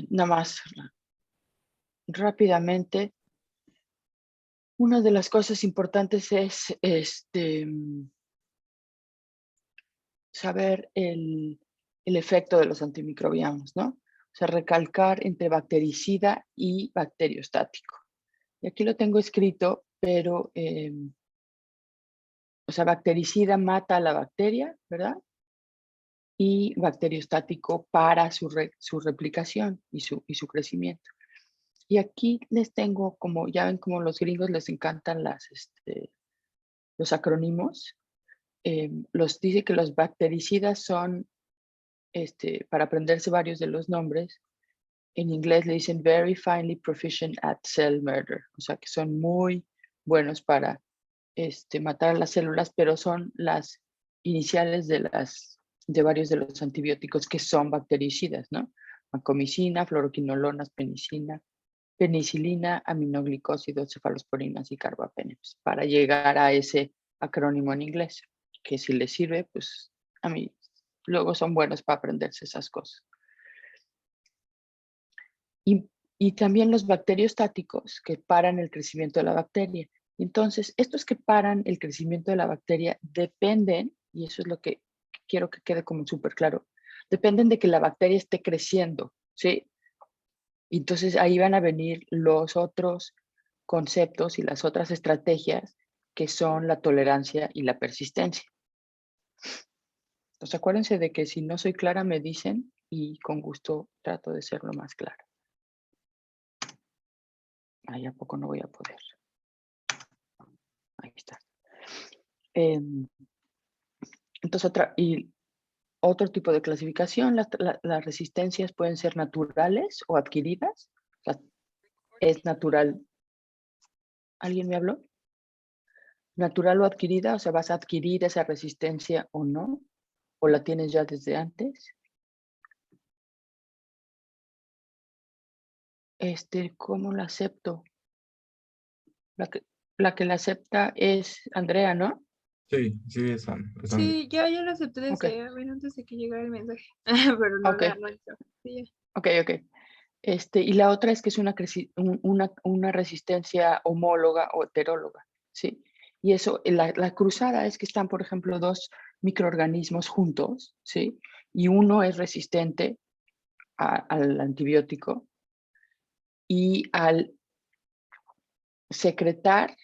nada más rápidamente, una de las cosas importantes es saber el efecto de los antimicrobianos, ¿no? O sea, recalcar entre bactericida y bacteriostático. Y aquí lo tengo escrito, pero, o sea, bactericida mata a la bacteria, ¿verdad? Y bacteriostático para su replicación y su crecimiento. Y aquí les tengo, como ya ven, como los gringos les encantan los acrónimos, los dice que los bactericidas son, para aprenderse varios de los nombres, en inglés le dicen very finely proficient at cell murder, o sea que son muy buenos para matar a las células, pero son las iniciales de varios de los antibióticos que son bactericidas, ¿no? Vancomicina, fluoroquinolonas, penicilina, aminoglicósidos, cefalosporinas y carbapenems, para llegar a ese acrónimo en inglés, que si les sirve, pues a mí luego son buenos para aprenderse esas cosas. Y también los bacteriostáticos que paran el crecimiento de la bacteria. Entonces, estos que paran el crecimiento de la bacteria dependen, y eso es lo que quiero que quede como súper claro, dependen de que la bacteria esté creciendo, ¿sí? Entonces ahí van a venir los otros conceptos y las otras estrategias que son la tolerancia y la persistencia. Entonces acuérdense de que si no soy clara me dicen y con gusto trato de ser lo más clara. Ahí a poco no voy a poder. Ahí está. Entonces otro tipo de clasificación, las resistencias pueden ser naturales o adquiridas. O sea, es natural. ¿Alguien me habló? Natural o adquirida, o sea, vas a adquirir esa resistencia o no, o la tienes ya desde antes. ¿Cómo la acepto? La que la acepta es Andrea, ¿no? Sí, sí, están bien. Sí, yo lo acepté Ok, desde, a ver, antes de que llegara el mensaje. Pero no ok, la analizo. Sí, ya. ok. Y la otra es que es una resistencia homóloga o heteróloga, ¿sí? Y eso, la cruzada es que están, por ejemplo, dos microorganismos juntos, ¿sí? Y uno es resistente al antibiótico y al secretar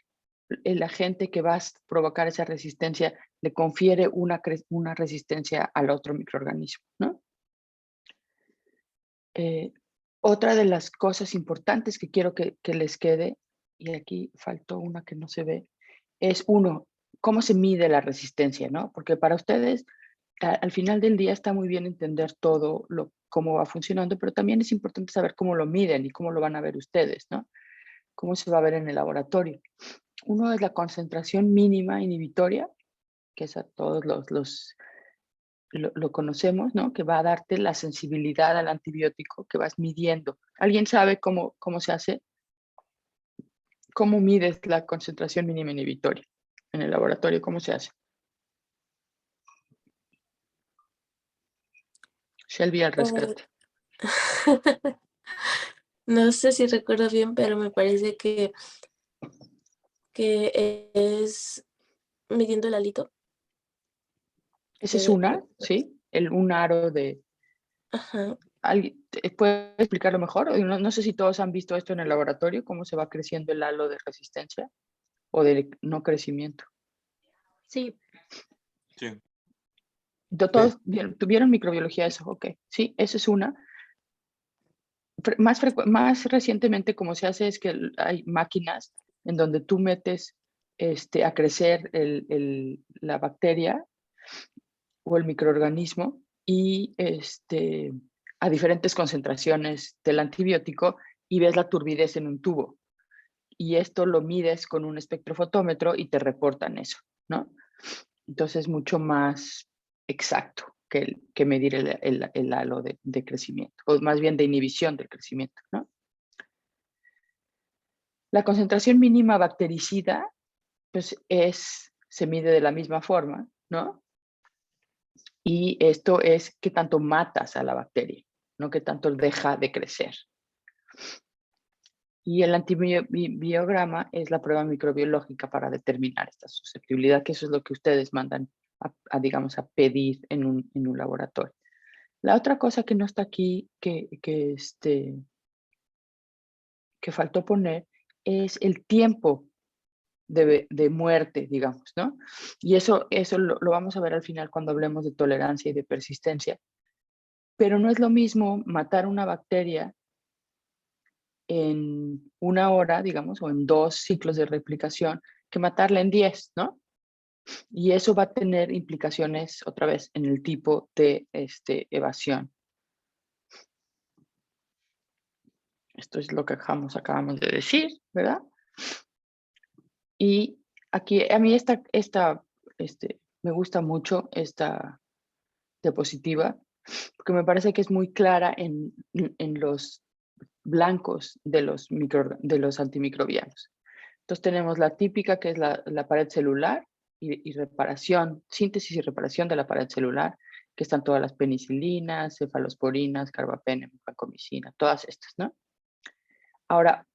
el agente que va a provocar esa resistencia le confiere una resistencia al otro microorganismo, ¿no? Otra de las cosas importantes que quiero que les quede, y aquí faltó una que no se ve, es uno, cómo se mide la resistencia, ¿no? Porque para ustedes, al final del día está muy bien entender todo cómo va funcionando, pero también es importante saber cómo lo miden y cómo lo van a ver ustedes, ¿no? Cómo se va a ver en el laboratorio. Uno es la concentración mínima inhibitoria, que es a todos lo conocemos, ¿no? Que va a darte la sensibilidad al antibiótico que vas midiendo. ¿Alguien sabe cómo se hace? ¿Cómo mides la concentración mínima inhibitoria en el laboratorio? ¿Cómo se hace? Shelby al rescate. No sé si recuerdo bien, pero me parece que es midiendo el alito. Esa es una, ¿sí? Un aro de... Ajá. ¿Puede explicarlo mejor? No sé si todos han visto esto en el laboratorio, cómo se va creciendo el halo de resistencia o de no crecimiento. Sí. Sí. Todos tuvieron microbiología eso, ok. Sí, eso es una. Más recientemente como se hace es que hay máquinas en donde tú metes a crecer la bacteria o el microorganismo y a diferentes concentraciones del antibiótico y ves la turbidez en un tubo. Y esto lo mides con un espectrofotómetro y te reportan eso, ¿no? Entonces es mucho más exacto que medir el halo de crecimiento, o más bien de inhibición del crecimiento, ¿no? La concentración mínima bactericida, pues se mide de la misma forma, ¿no? Y esto es qué tanto matas a la bacteria, no qué tanto deja de crecer. Y el antibiograma es la prueba microbiológica para determinar esta susceptibilidad, que eso es lo que ustedes mandan digamos, a pedir en un laboratorio. La otra cosa que no está aquí, que faltó poner, es el tiempo de muerte, digamos, ¿no? Y eso lo vamos a ver al final cuando hablemos de tolerancia y de persistencia. Pero no es lo mismo matar una bacteria en 1 hora, digamos, o en 2 ciclos de replicación, que matarla en 10, ¿no? Y eso va a tener implicaciones, otra vez, en el tipo de evasión. Esto es lo que acabamos de decir, ¿verdad? Y aquí, a mí me gusta mucho esta diapositiva, porque me parece que es muy clara en los blancos de los antimicrobianos. Entonces tenemos la típica, que es la pared celular y reparación, síntesis y reparación de la pared celular, que están todas las penicilinas, cefalosporinas, carbapenem, vancomicina, todas estas, ¿no? Ahora,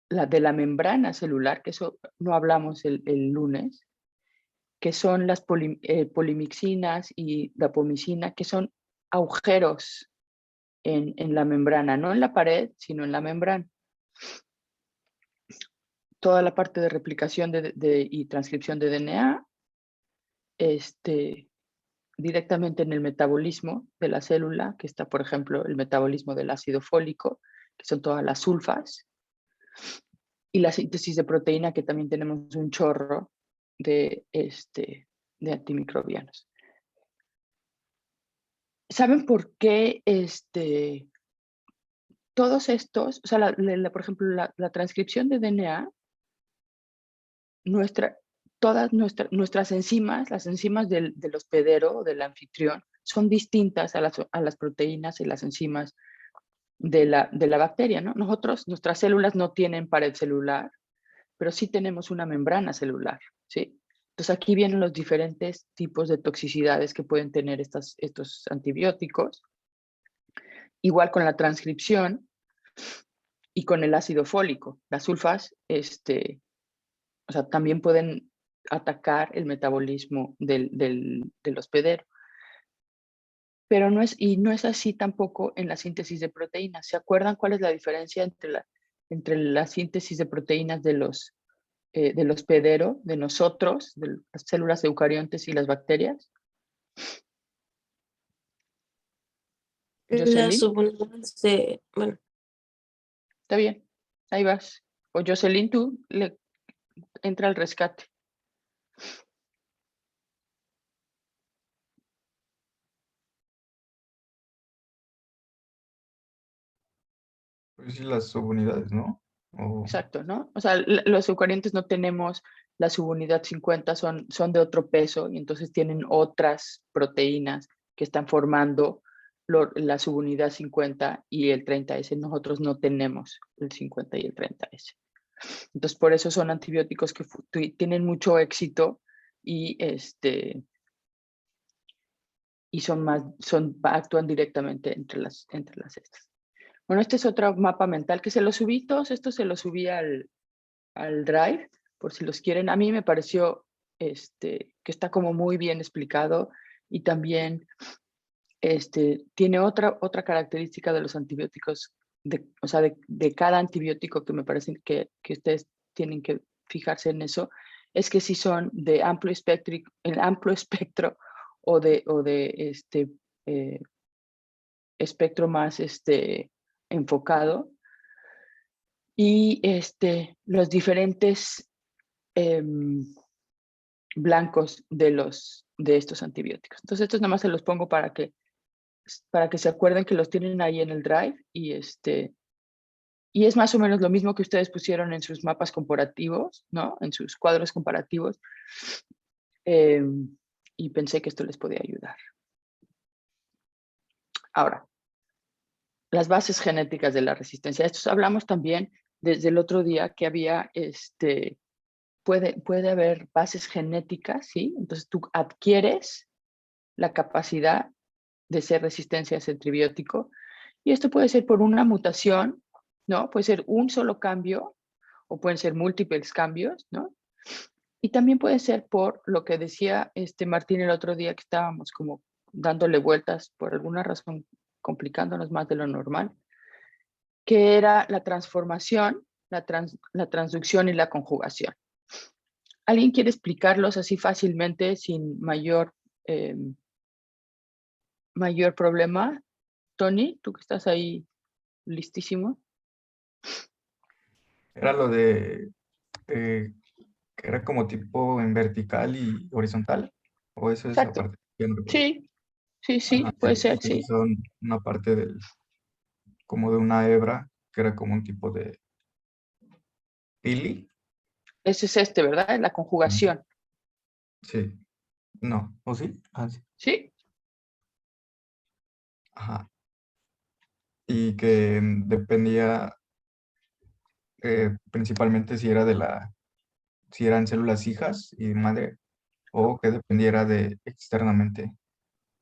la de la membrana celular, que eso no hablamos el lunes, que son las polimixinas y dapomicina, que son agujeros en la membrana, no en la pared, sino en la membrana. Toda la parte de replicación y transcripción de DNA, directamente en el metabolismo de la célula, que está, por ejemplo, el metabolismo del ácido fólico, que son todas las sulfas, y la síntesis de proteína, que también tenemos un chorro de antimicrobianos. ¿Saben por qué todos estos, o sea, por ejemplo, la transcripción de DNA, todas nuestras enzimas, las enzimas del hospedero, del anfitrión, son distintas a las proteínas y las enzimas de la bacteria, ¿no? Nuestras células no tienen pared celular, pero sí tenemos una membrana celular, ¿sí? Entonces aquí vienen los diferentes tipos de toxicidades que pueden tener estos antibióticos. Igual con la transcripción y con el ácido fólico. Las sulfas, o sea, también pueden atacar el metabolismo del hospedero. Pero no es así tampoco en la síntesis de proteínas. ¿Se acuerdan cuál es la diferencia entre la síntesis de proteínas del hospedero, de nosotros, de las células eucariontes y las bacterias? Las ¿Jocelyn? subunidades de, bueno, Está bien, ahí vas. O Jocelyn, tú entra al rescate. Pues sí, las subunidades, ¿no? Exacto, ¿no? O sea, los eucariontes no tenemos la subunidad 50, son de otro peso y entonces tienen otras proteínas que están formando la subunidad 50 y el 30S. Nosotros no tenemos el 50 y el 30S. Entonces, por eso son antibióticos que tienen mucho éxito y actúan directamente entre las estas. Bueno, este es otro mapa mental que se los subí, todos estos se los subí al Drive, por si los quieren. A mí me pareció que está como muy bien explicado y también tiene otra característica de los antibióticos, o sea, de cada antibiótico, que me parece que ustedes tienen que fijarse en eso, es que si son de amplio espectro o de espectro más enfocado, y los diferentes blancos de estos antibióticos. Entonces, estos nada más se los pongo para que se acuerden que los tienen ahí en el Drive y es más o menos lo mismo que ustedes pusieron en sus mapas comparativos, ¿no? En sus cuadros comparativos. Y pensé que esto les podía ayudar. Ahora, las bases genéticas de la resistencia. Estos hablamos también desde el otro día que había, puede haber bases genéticas, ¿sí? Entonces tú adquieres la capacidad de ser resistente a ese antibiótico Y esto puede ser por una mutación, ¿no? Puede ser un solo cambio o pueden ser múltiples cambios, ¿no? Y también puede ser por lo que decía Martín el otro día, que estábamos como dándole vueltas por alguna razón, complicándonos más de lo normal, que era la transformación, la transducción y la conjugación. ¿Alguien quiere explicarlos así fácilmente, sin mayor problema? Tony, tú que estás ahí listísimo. Era lo de que era como tipo en vertical y horizontal. O eso es Exacto. aparte. Ya no recuerdo. Sí, Ajá, puede que ser, sí. utilizaron una parte como de una hebra, que era como un tipo de pili. Ese es ¿verdad? La conjugación. Sí. No, ¿o sí? Ah, sí. ¿Sí? Ajá. Y que dependía principalmente si eran células hijas y madre, o que dependiera de externamente,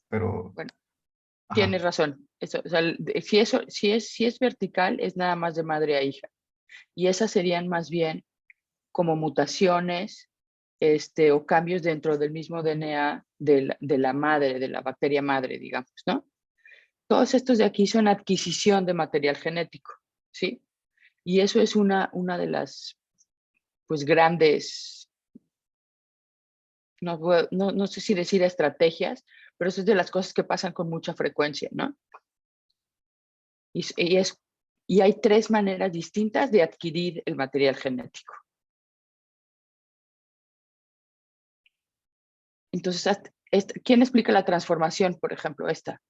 pero, Bueno, ajá, tienes razón. Eso, o sea, si es vertical, es nada más de madre a hija. Y esas serían más bien como mutaciones o cambios dentro del mismo DNA de la madre, de la bacteria madre, digamos, ¿no? Todos estos de aquí son adquisición de material genético, ¿sí? Y eso es una de las, pues, grandes, no sé si decir estrategias, pero eso es de las cosas que pasan con mucha frecuencia, ¿no? Y hay tres maneras distintas de adquirir el material genético. Entonces, ¿quién explica la transformación, por ejemplo, esta?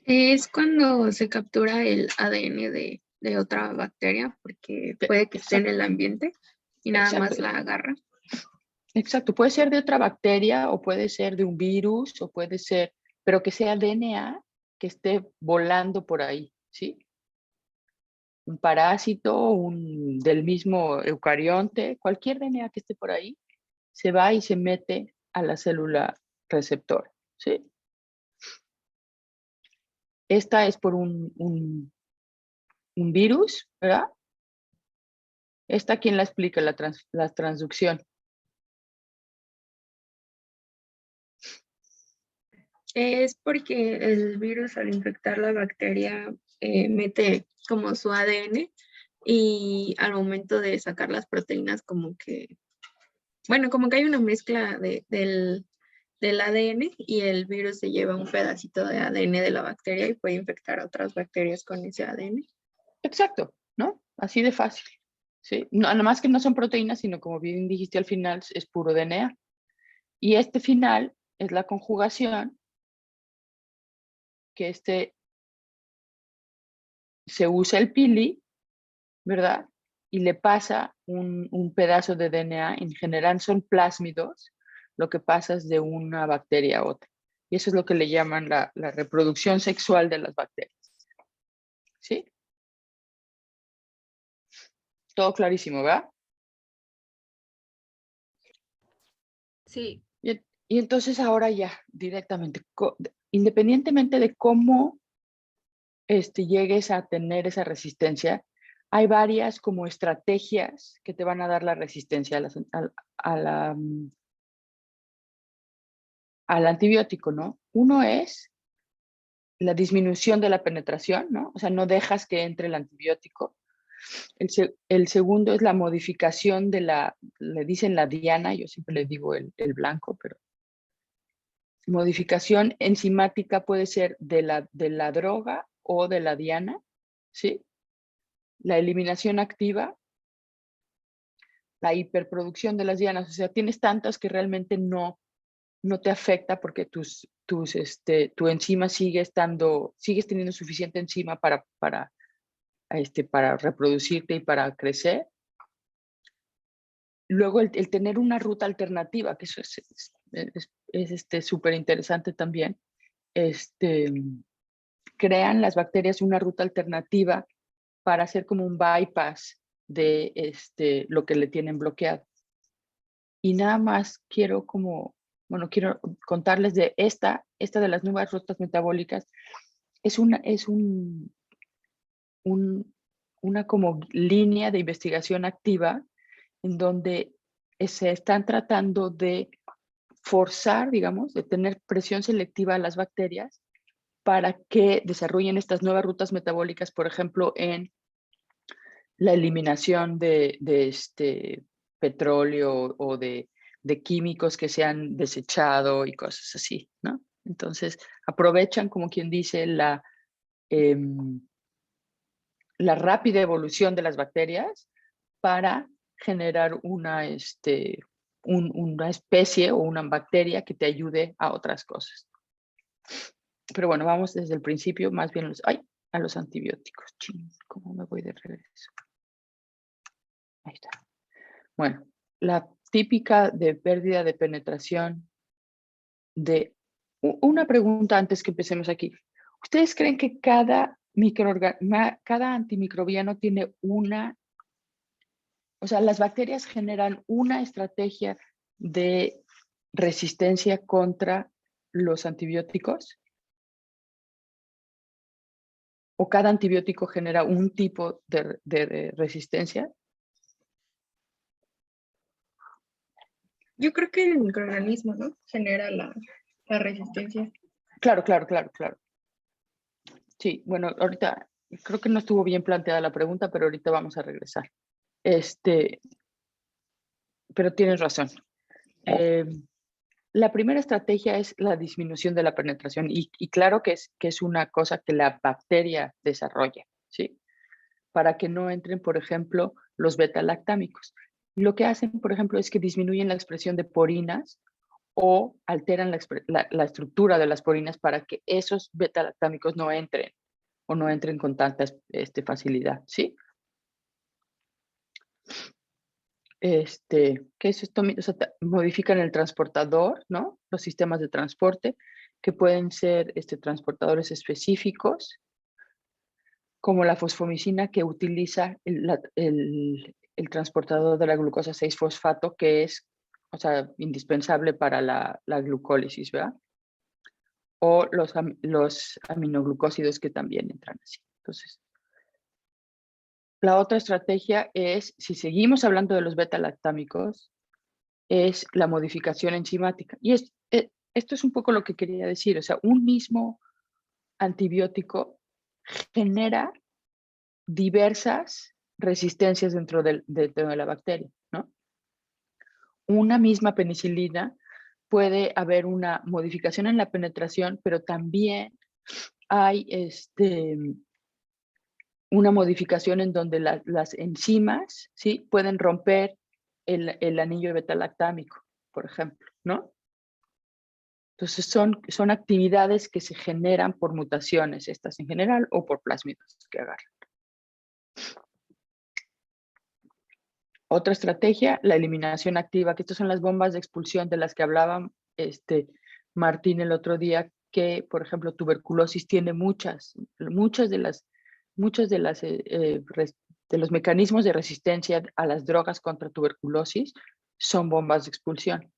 Es cuando se captura el ADN de otra bacteria, porque puede que esté en Exacto, el ambiente y nada exacto, más la agarra. exacto. Puede ser de otra bacteria o puede ser de un virus o puede ser, pero que sea DNA que esté volando por ahí, ¿sí? Un parásito, del mismo eucarionte, cualquier DNA que esté por ahí, se va y se mete a la célula receptora, ¿sí? Esta es por un virus, ¿verdad? Esta, ¿quién la explica, la transducción? Es porque el virus al infectar la bacteria mete como su ADN y al momento de sacar las proteínas como que, bueno, como que hay una mezcla del ADN y el virus se lleva un pedacito de ADN de la bacteria y puede infectar a otras bacterias con ese ADN. Exacto, ¿no? Así de fácil, ¿sí? No, nada más que no son proteínas, sino como bien dijiste al final, es puro DNA. Y este final es la conjugación, que se usa el pili, ¿verdad? Y le pasa un pedazo de DNA, en general son plásmidos, lo que pasa es de una bacteria a otra. Y eso es lo que le llaman la reproducción sexual de las bacterias. ¿Sí? Todo clarísimo, ¿verdad? Sí. Y entonces ahora ya, directamente, independientemente de cómo llegues a tener esa resistencia, hay varias como estrategias que te van a dar la resistencia al antibiótico, ¿no? Uno es la disminución de la penetración, ¿no? O sea, no dejas que entre el antibiótico. El segundo es la modificación le dicen la diana, yo siempre le digo el blanco, pero modificación enzimática puede ser de la droga o de la diana, ¿sí? La eliminación activa, la hiperproducción de las dianas, o sea, tienes tantas que realmente no te afecta porque tu enzima sigues teniendo suficiente enzima para reproducirte y para crecer. Luego el tener una ruta alternativa, que eso es súper interesante también, crean las bacterias una ruta alternativa para hacer como un bypass de lo que le tienen bloqueado. Y nada más quiero contarles de esta de las nuevas rutas metabólicas, es una como línea de investigación activa en donde se están tratando de forzar, digamos, de tener presión selectiva a las bacterias para que desarrollen estas nuevas rutas metabólicas, por ejemplo, en la eliminación de petróleo o de químicos que se han desechado y cosas así, ¿no? Entonces, aprovechan, como quien dice, la rápida evolución de las bacterias para generar una especie o una bacteria que te ayude a otras cosas. Pero bueno, vamos desde el principio, más bien a los antibióticos. Chin, ¿cómo me voy de regreso? Ahí está. Bueno, la típica de pérdida de penetración de... Una pregunta antes que empecemos aquí. ¿Ustedes creen que cada antimicrobiano tiene o sea, las bacterias generan una estrategia de resistencia contra los antibióticos? ¿O cada antibiótico genera un tipo de resistencia? Yo creo que el microorganismo, ¿no? Genera la resistencia. Claro. Sí, bueno, ahorita creo que no estuvo bien planteada la pregunta, pero ahorita vamos a regresar. Pero tienes razón. La primera estrategia es la disminución de la penetración y claro que es una cosa que la bacteria desarrolla, ¿sí? Para que no entren, por ejemplo, los beta-lactámicos. Lo que hacen, por ejemplo, es que disminuyen la expresión de porinas o alteran la estructura de las porinas para que esos beta-lactámicos no entren o no entren con tanta facilidad, ¿sí? ¿Qué es esto? O sea, modifican el transportador, ¿no? Los sistemas de transporte, que pueden ser transportadores específicos, como la fosfomicina, que utiliza el transportador de la glucosa 6-fosfato, que es, o sea, indispensable para la glucólisis, ¿verdad? O los aminoglucósidos que también entran así. Entonces, la otra estrategia es, si seguimos hablando de los beta-lactámicos, es la modificación enzimática. Y esto es un poco lo que quería decir. O sea, un mismo antibiótico genera diversas resistencias dentro de la bacteria, ¿no? Una misma penicilina puede haber una modificación en la penetración, pero también hay una modificación en donde las enzimas, ¿sí? Pueden romper el anillo beta-lactámico, por ejemplo, ¿no? Entonces son actividades que se generan por mutaciones, estas en general, o por plásmidos que agarran. Otra estrategia, la eliminación activa, que estas son las bombas de expulsión de las que hablaba Martín el otro día, que, por ejemplo, tuberculosis tiene muchos de los mecanismos de resistencia a las drogas contra tuberculosis son bombas de expulsión.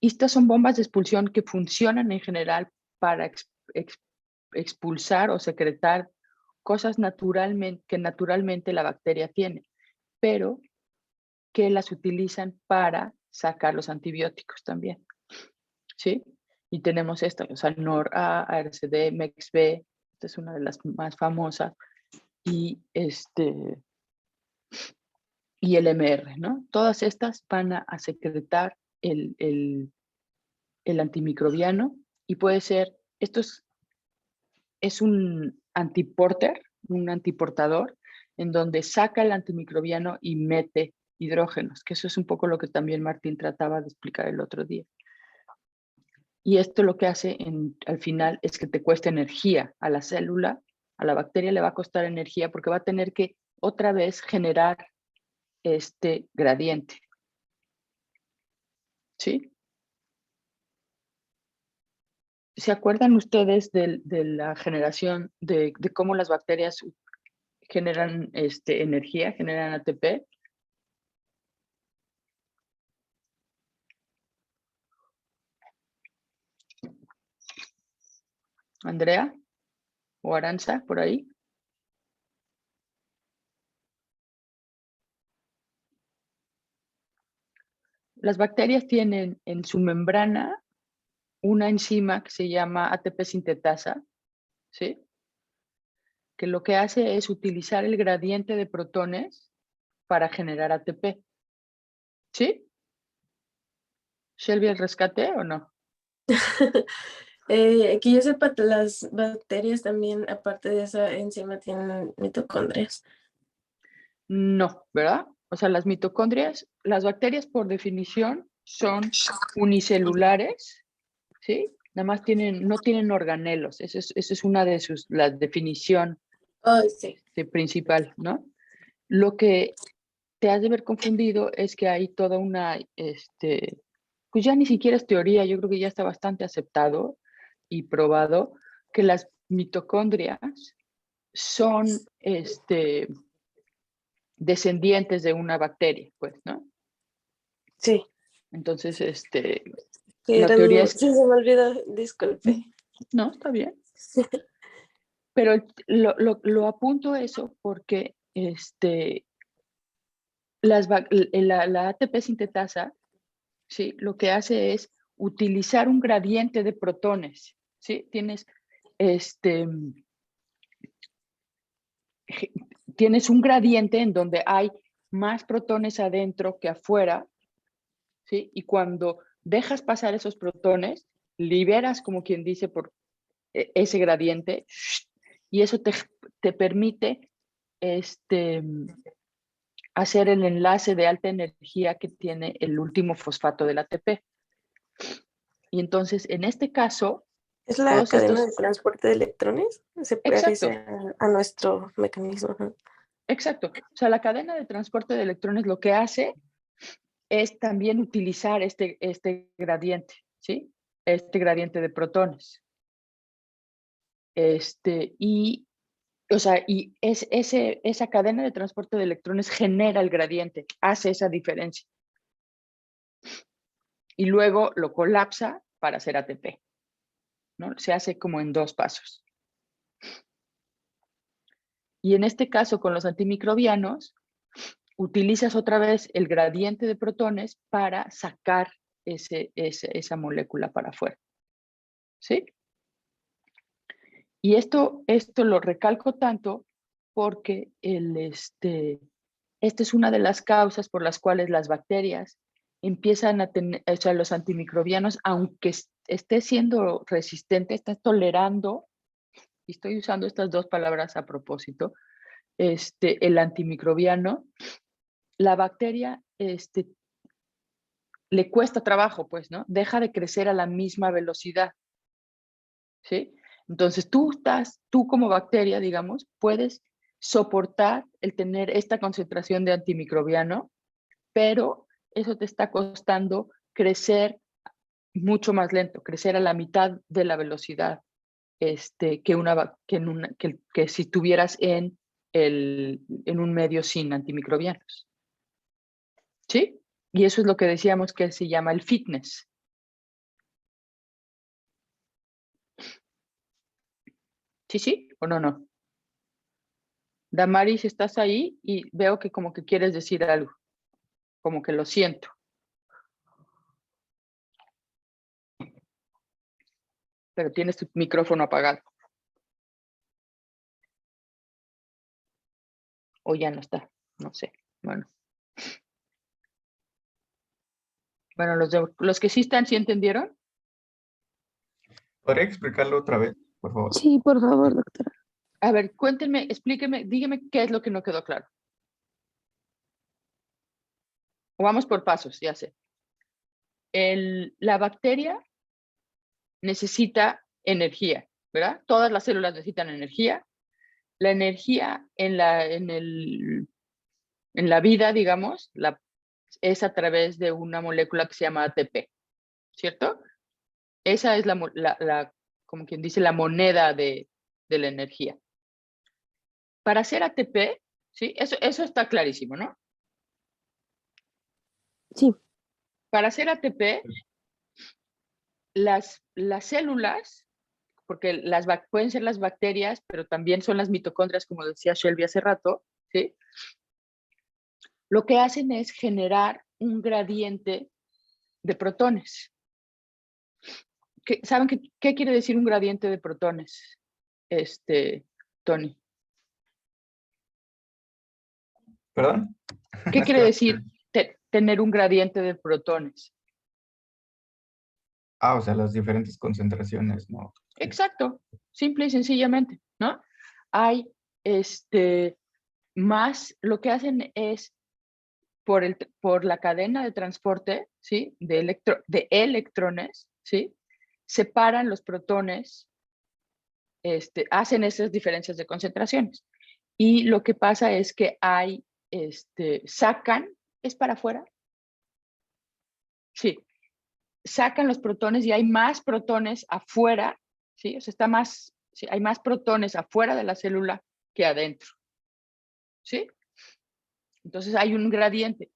Y estas son bombas de expulsión que funcionan en general para expulsar o secretar cosas que naturalmente la bacteria tiene, pero que las utilizan para sacar los antibióticos también, ¿sí? Y tenemos esto, o sea, NOR-A, ARCD, MEX-B, esta es una de las más famosas, y el MR, ¿no? Todas estas van a secretar el antimicrobiano y puede ser, esto es un antiporter, un antiportador, en donde saca el antimicrobiano y mete hidrógenos, que eso es un poco lo que también Martín trataba de explicar el otro día. Y esto lo que hace al final es que te cuesta energía a la célula, a la bacteria le va a costar energía porque va a tener que otra vez generar este gradiente. ¿Sí? ¿Se acuerdan ustedes de la generación, de cómo las bacterias generan energía, generan ATP? Andrea. o Aranza, por ahí. Las bacterias tienen en su membrana una enzima que se llama ATP sintetasa, ¿sí? Que lo que hace es utilizar el gradiente de protones para generar ATP. ¿Sí? ¿Shelby el rescate o no? Que yo sepa, las bacterias también, aparte de esa enzima, tienen mitocondrias. No, ¿verdad? O sea, las mitocondrias, las bacterias por definición son unicelulares, ¿sí? Nada más no tienen organelos. Esa es una de la definición Oh, sí. principal, ¿no? Lo que te has de ver confundido es que hay toda una, pues ya ni siquiera es teoría, yo creo que ya está bastante aceptado y probado que las mitocondrias son, descendientes de una bacteria, pues, ¿no? Sí. Entonces, Que la teoría es... Sí, se me olvidó, disculpe. No, está bien. Pero lo apunto eso porque la ATP sintetasa, ¿sí? Lo que hace es utilizar un gradiente de protones, ¿sí? Tienes un gradiente en donde hay más protones adentro que afuera, ¿sí? Y cuando dejas pasar esos protones, liberas, como quien dice, por ese gradiente, y eso te permite hacer el enlace de alta energía que tiene el último fosfato del ATP. Y entonces, en este caso, ¿Es la todos cadena estos... de transporte de electrones? Se parece Exacto, a nuestro mecanismo. Ajá. exacto. O sea, la cadena de transporte de electrones lo que hace es también utilizar este gradiente, ¿sí? Este gradiente de protones. O sea, esa cadena de transporte de electrones genera el gradiente, hace esa diferencia. Y luego lo colapsa para hacer ATP, ¿no? Se hace como en 2 pasos. Y en este caso, con los antimicrobianos, utilizas otra vez el gradiente de protones para sacar esa molécula para afuera, ¿sí? Y esto lo recalco tanto porque esta es una de las causas por las cuales las bacterias empiezan a tener, o sea, los antimicrobianos, aunque esté siendo resistente, está tolerando, y estoy usando estas 2 palabras a propósito, el antimicrobiano, la bacteria le cuesta trabajo, pues, ¿no? Deja de crecer a la misma velocidad, ¿sí? Entonces tú como bacteria, digamos, puedes soportar el tener esta concentración de antimicrobiano, pero eso te está costando crecer mucho más lento, crecer a la mitad de la velocidad que si estuvieras en un medio sin antimicrobianos. ¿Sí? Y eso es lo que decíamos que se llama el fitness. ¿Sí, sí? ¿O no, no? Damaris, estás ahí y veo que como que quieres decir algo, como que lo siento. Pero tienes tu micrófono apagado. O ya no está, no sé. Bueno. Bueno, los que sí están, ¿sí entendieron? ¿Podría explicarlo otra vez, por favor? Sí, por favor, doctora. A ver, cuéntenme, explíquenme, dígame qué es lo que no quedó claro. O vamos por pasos, ya sé. La bacteria necesita energía, ¿verdad? Todas las células necesitan energía. La energía en la vida, digamos, es a través de una molécula que se llama ATP, ¿cierto? Esa es como quien dice, la moneda de la energía. Para hacer ATP, ¿sí? Eso está clarísimo, ¿no? Sí. Para hacer ATP, las células, porque pueden ser las bacterias, pero también son las mitocondrias, como decía Shelby hace rato, ¿sí? Lo que hacen es generar un gradiente de protones. ¿Saben qué quiere decir un gradiente de protones, Tony? ¿Perdón? ¿Qué Es quiere que- decir tener un gradiente de protones? O sea, las diferentes concentraciones, ¿no? Exacto, simple y sencillamente, ¿no? Hay más, lo que hacen es por la cadena de transporte, ¿sí? De electrones, ¿sí? Separan los protones, hacen esas diferencias de concentraciones. Y lo que pasa es que sacan, ¿es para afuera? Sí, sacan los protones y hay más protones afuera, ¿sí? O sea, sí, hay más protones afuera de la célula que adentro, ¿sí? Entonces hay un gradiente.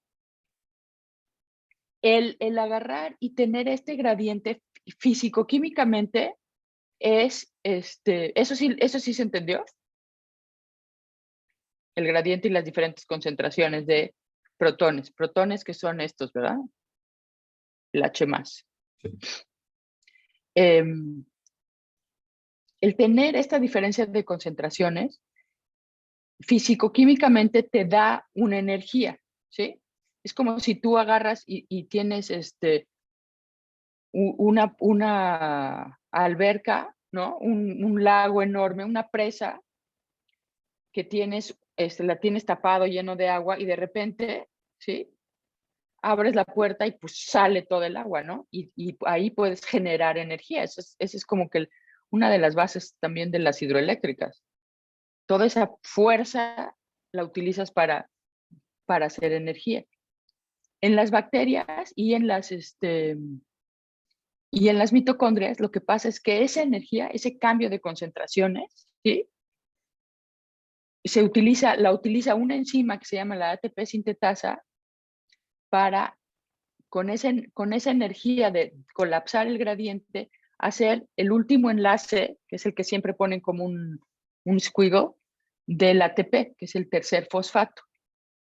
El agarrar y tener este gradiente físico-químicamente eso sí se entendió, el gradiente y las diferentes concentraciones de protones que son estos, ¿verdad? El H+. Sí. El tener esta diferencia de concentraciones físico-químicamente te da una energía, ¿sí? Es como si tú agarras y tienes una alberca, ¿no? Un lago enorme, una presa que la tienes tapado lleno de agua y de repente, ¿sí? Abres la puerta y pues sale todo el agua, ¿no? Y ahí puedes generar energía. Esa es como que una de las bases también de las hidroeléctricas. Toda esa fuerza la utilizas para hacer energía. En las bacterias y en las mitocondrias, lo que pasa es que esa energía, ese cambio de concentraciones, ¿sí? La utiliza una enzima que se llama la ATP sintetasa para, con esa energía de colapsar el gradiente, hacer el último enlace, que es el que siempre ponen como un squiggle, del ATP, que es el tercer fosfato.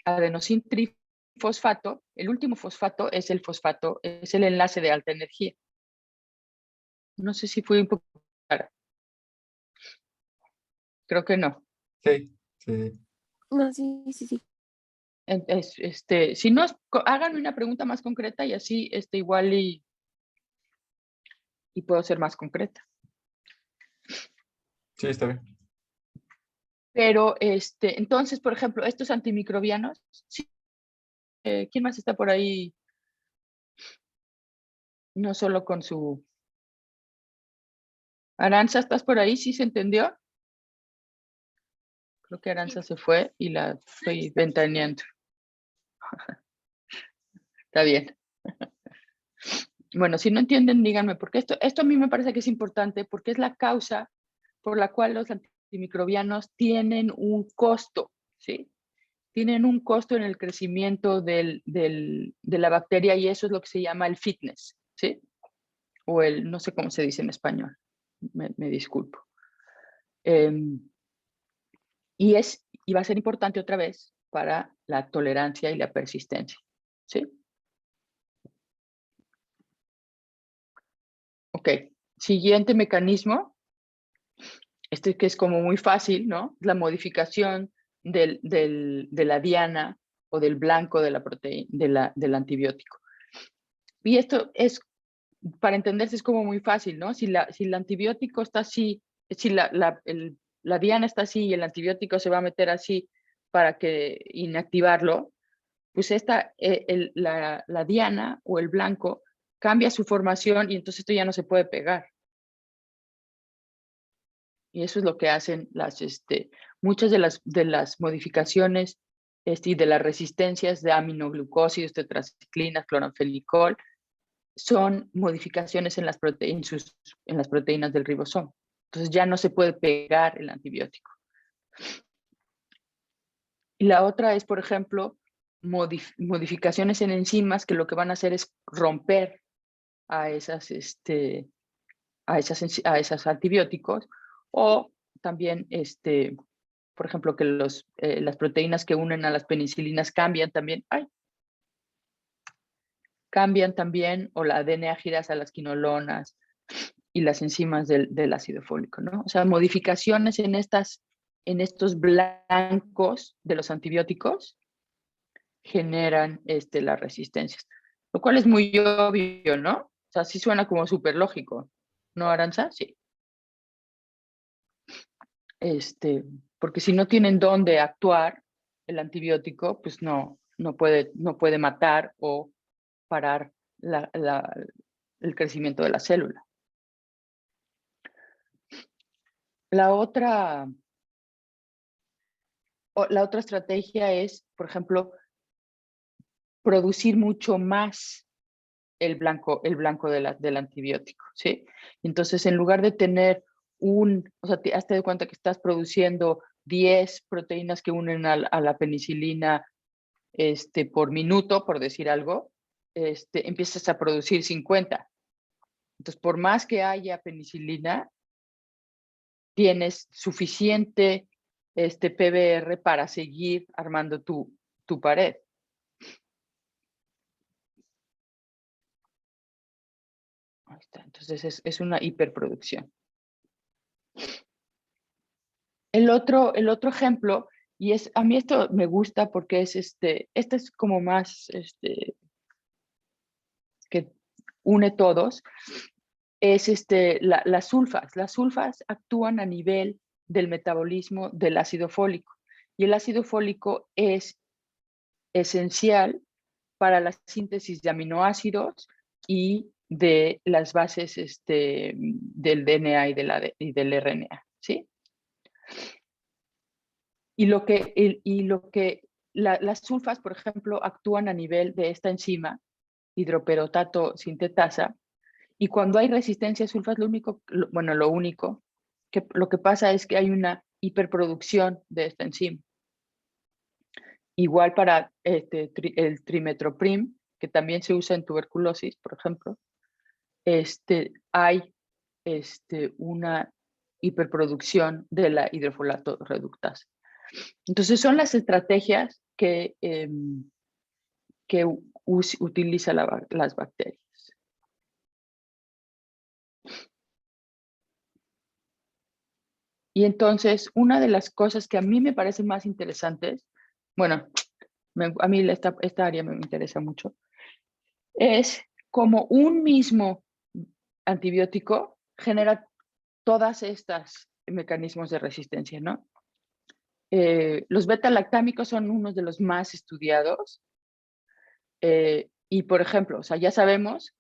Adenosin trifosfato, el último fosfato es el enlace de alta energía. No sé si fue un poco clara. Creo que no. Sí, sí. No, sí, sí, sí. Si no, háganme una pregunta más concreta y así igual y puedo ser más concreta. Sí, está bien. Pero, entonces, por ejemplo, estos antimicrobianos, sí, ¿quién más está por ahí? No solo con su... Aranza, ¿estás por ahí? ¿Sí se entendió? Creo que Aranza se fue y la estoy ventaneando. Está bien. Bueno, si no entienden, díganme, porque esto a mí me parece que es importante porque es la causa por la cual los antimicrobianos tienen un costo, ¿sí? Tienen un costo en el crecimiento de la bacteria y eso es lo que se llama el fitness, ¿sí? O no sé cómo se dice en español, me disculpo. Y va a ser importante otra vez para la tolerancia y la persistencia, ¿sí? Ok, siguiente mecanismo, que es como muy fácil, ¿no? La modificación de la diana o del blanco de la proteína, del antibiótico. Y esto es, para entenderse, es como muy fácil, ¿no? Si el antibiótico está así, si la diana está así y el antibiótico se va a meter así para inactivarlo, pues la diana o el blanco cambia su formación y entonces esto ya no se puede pegar. Y eso es lo que hacen muchas de las modificaciones y de las resistencias de aminoglucósidos, tetraciclinas, cloranfenicol, son modificaciones en las proteínas del ribosoma. Entonces ya no se puede pegar el antibiótico. Y la otra es, por ejemplo, modificaciones en enzimas que lo que van a hacer es romper a esas a esos antibióticos, o también, por ejemplo, que las proteínas que unen a las penicilinas cambian también, o la DNA-girasa, las quinolonas y las enzimas del ácido fólico, ¿no? O sea, modificaciones en estos blancos de los antibióticos generan las resistencias, lo cual es muy obvio, ¿no? O sea, sí suena como súper lógico, ¿no, Aranza? Sí. Porque si no tienen dónde actuar el antibiótico, pues no puede matar o parar el crecimiento de la célula. La otra estrategia es, por ejemplo, producir mucho más el blanco del antibiótico, ¿sí? Entonces, en lugar de tener o sea, hazte de cuenta que estás produciendo 10 proteínas que unen a la penicilina por minuto, por decir algo, empiezas a producir 50. Entonces, por más que haya penicilina, tienes suficiente PBR para seguir armando tu pared. Ahí está. Entonces, es una hiperproducción. El otro ejemplo, y a mí esto me gusta porque es este es como más que une todos, es las sulfas. Las sulfas actúan a nivel del metabolismo del ácido fólico, y el ácido fólico es esencial para la síntesis de aminoácidos y de las bases del DNA y del RNA, ¿sí? Las sulfas, por ejemplo, actúan a nivel de esta enzima, hidroperotato sintetasa, y cuando hay resistencia a sulfas, lo único que pasa es que hay una hiperproducción de esta enzima. Igual para el trimetoprim, que también se usa en tuberculosis, por ejemplo, hay una hiperproducción de la hidrofolato reductasa. Entonces, son las estrategias que utilizan las bacterias. Y entonces, una de las cosas que a mí me parecen más interesantes, bueno, a mí esta área me interesa mucho, es como un mismo antibiótico genera todas estas mecanismos de resistencia, ¿no? Los beta-lactámicos son unos de los más estudiados. Y, por ejemplo, o sea, ya sabemos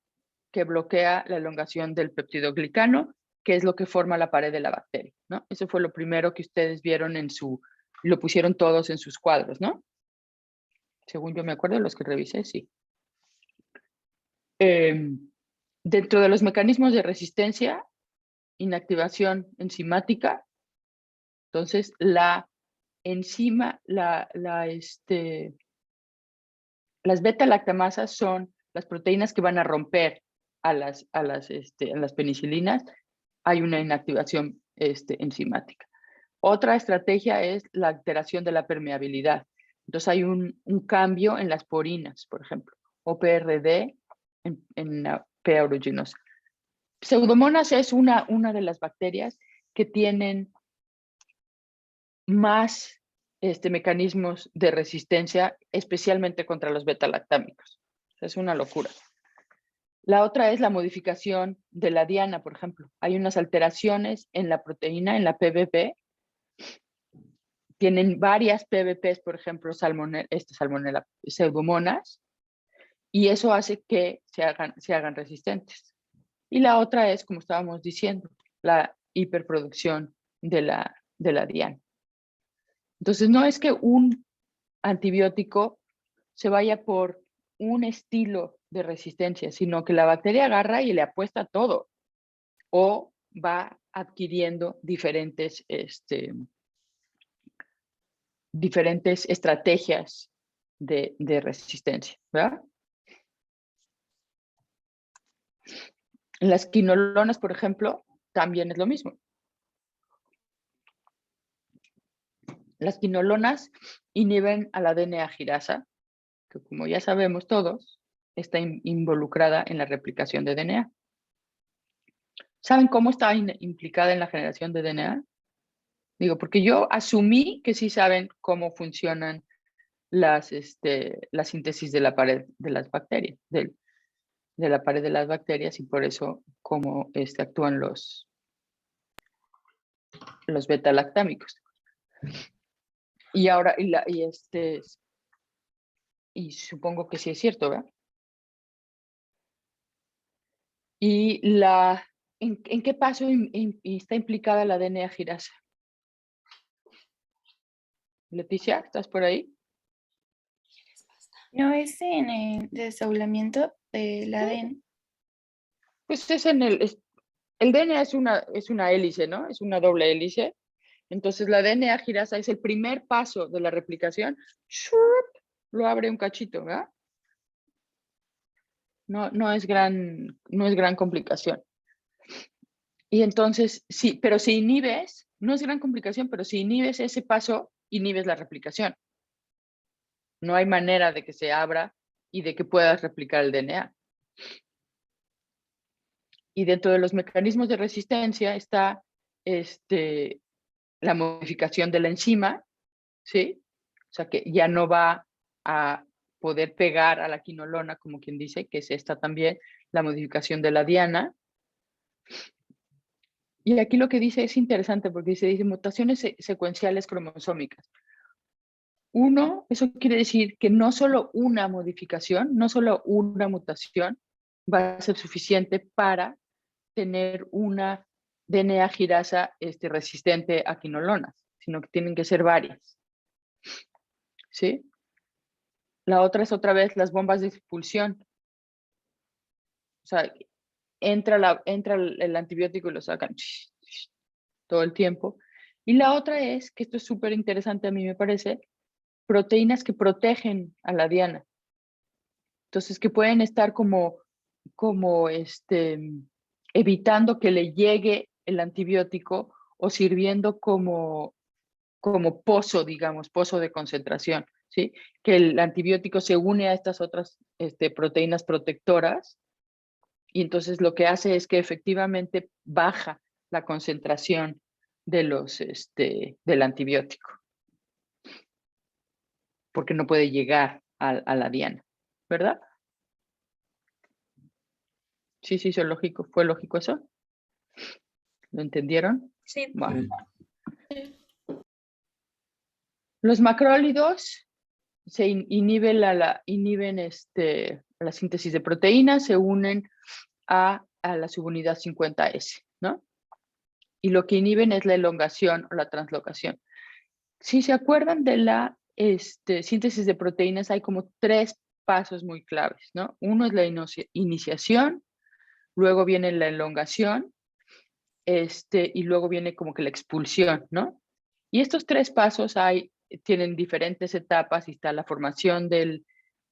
que bloquea la elongación del peptidoglicano, que es lo que forma la pared de la bacteria, ¿no? Eso fue lo primero que ustedes vieron lo pusieron todos en sus cuadros, ¿no? Según yo me acuerdo, los que revisé, sí. Dentro de los mecanismos de resistencia, inactivación enzimática, entonces la enzima, las beta-lactamasas son las proteínas que van a romper a las penicilinas. Hay una inactivación enzimática. Otra estrategia es la alteración de la permeabilidad. Entonces hay un cambio en las porinas, por ejemplo, o PRD en P. aeruginosa. Pseudomonas es una de las bacterias que tienen más mecanismos de resistencia, especialmente contra los beta-lactámicos. Es una locura. La otra es la modificación de la diana, por ejemplo. Hay unas alteraciones en la proteína, en la PBP. Tienen varias PBPs, por ejemplo, salmonella pseudomonas, y eso hace que se hagan resistentes. Y la otra es, como estábamos diciendo, la hiperproducción de la diana. Entonces, no es que un antibiótico se vaya por un estilo de resistencia, sino que la bacteria agarra y le apuesta todo, o va adquiriendo diferentes estrategias de resistencia, ¿verdad? En las quinolonas, por ejemplo, también es lo mismo. Las quinolonas inhiben a la DNA-girasa, que como ya sabemos todos, está involucrada en la replicación de DNA. ¿Saben cómo está implicada en la generación de DNA? Digo, porque yo asumí que sí saben cómo funcionan la síntesis de la pared de las bacterias, de la pared de las bacterias, y por eso cómo actúan los beta-lactámicos. Y ahora, y supongo que sí es cierto, ¿verdad? ¿Y en qué paso está implicada la DNA girasa? Leticia, ¿estás por ahí? No es en el desdoblamiento del ADN. Pues es el DNA es una hélice, ¿no? Es una doble hélice. Entonces la DNA girasa es el primer paso de la replicación. ¡Shup! Lo abre un cachito, ¿verdad? No es gran complicación. Y entonces, sí, pero si inhibes, no es gran complicación, pero si inhibes ese paso, inhibes la replicación. No hay manera de que se abra y de que puedas replicar el DNA. Y dentro de los mecanismos de resistencia está la modificación de la enzima, ¿sí? O sea, que ya no va a poder pegar a la quinolona, como quien dice, que es esta también, la modificación de la diana. Y aquí lo que dice es interesante porque dice mutaciones secuenciales cromosómicas. Eso quiere decir que no solo una modificación, no solo una mutación va a ser suficiente para tener una DNA girasa resistente a quinolonas, sino que tienen que ser varias. ¿Sí? La otra es otra vez las bombas de expulsión. O sea, entra el antibiótico y lo sacan todo el tiempo. Y la otra es, que esto es súper interesante a mí me parece, proteínas que protegen a la diana. Entonces, que pueden estar como evitando que le llegue el antibiótico o sirviendo como pozo, digamos, pozo de concentración, ¿sí? Que el antibiótico se une a estas otras proteínas protectoras y entonces lo que hace es que efectivamente baja la concentración del antibiótico, porque no puede llegar a la diana, ¿verdad? Sí, ¿fue lógico eso? ¿Lo entendieron? Sí. Bueno. Sí. Los macrólidos se inhiben la síntesis de proteínas, se unen a la subunidad 50S, ¿no? Y lo que inhiben es la elongación o la translocación. Si se acuerdan de la síntesis de proteínas, hay como 3 pasos muy claves, ¿no? Uno es la iniciación, luego viene la elongación, y luego viene como que la expulsión, ¿no? Y estos 3 pasos tienen diferentes etapas y está la formación del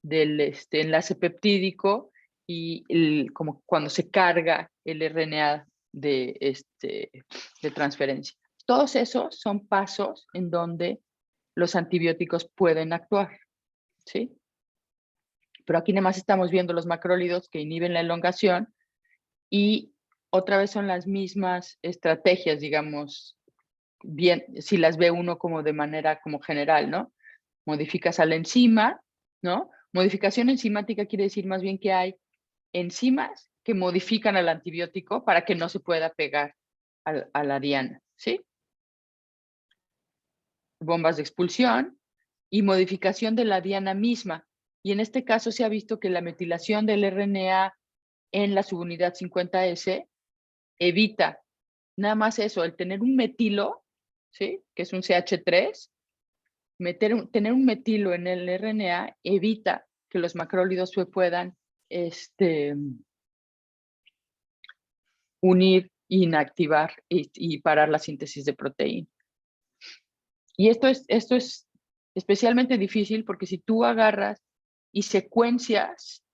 enlace peptídico y como cuando se carga el RNA de transferencia. Todos esos son pasos en donde los antibióticos pueden actuar, ¿sí? Pero aquí nada más estamos viendo los macrólidos que inhiben la elongación y otra vez son las mismas estrategias, digamos, bien, si las ve uno como de manera como general, ¿no? Modificas a la enzima, ¿no? Modificación enzimática quiere decir más bien que hay enzimas que modifican al antibiótico para que no se pueda pegar a la diana, ¿sí? Bombas de expulsión y modificación de la diana misma. Y en este caso se ha visto que la metilación del RNA en la subunidad 50S evita nada más eso, el tener un metilo, ¿sí? Que es un CH3, tener un metilo en el RNA evita que los macrólidos se puedan unir, inactivar y parar la síntesis de proteína. Y esto es especialmente difícil porque si tú agarras y secuencias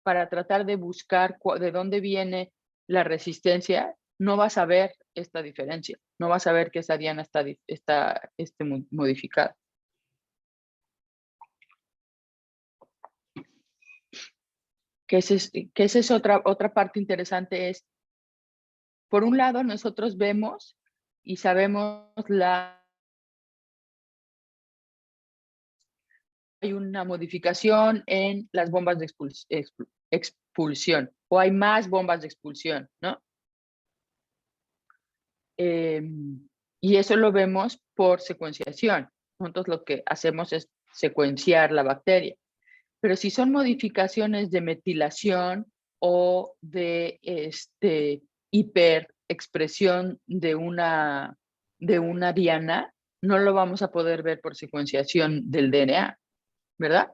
para tratar de buscar de dónde viene la resistencia, no vas a ver esta diferencia. No vas a ver que esa diana está modificada. Que esa es otra parte interesante, es, por un lado, nosotros vemos y sabemos hay una modificación en las bombas de expulsión, o hay más bombas de expulsión, ¿no? Y eso lo vemos por secuenciación. Nosotros lo que hacemos es secuenciar la bacteria. Pero si son modificaciones de metilación o de hiperexpresión de una diana, no lo vamos a poder ver por secuenciación del DNA, ¿verdad?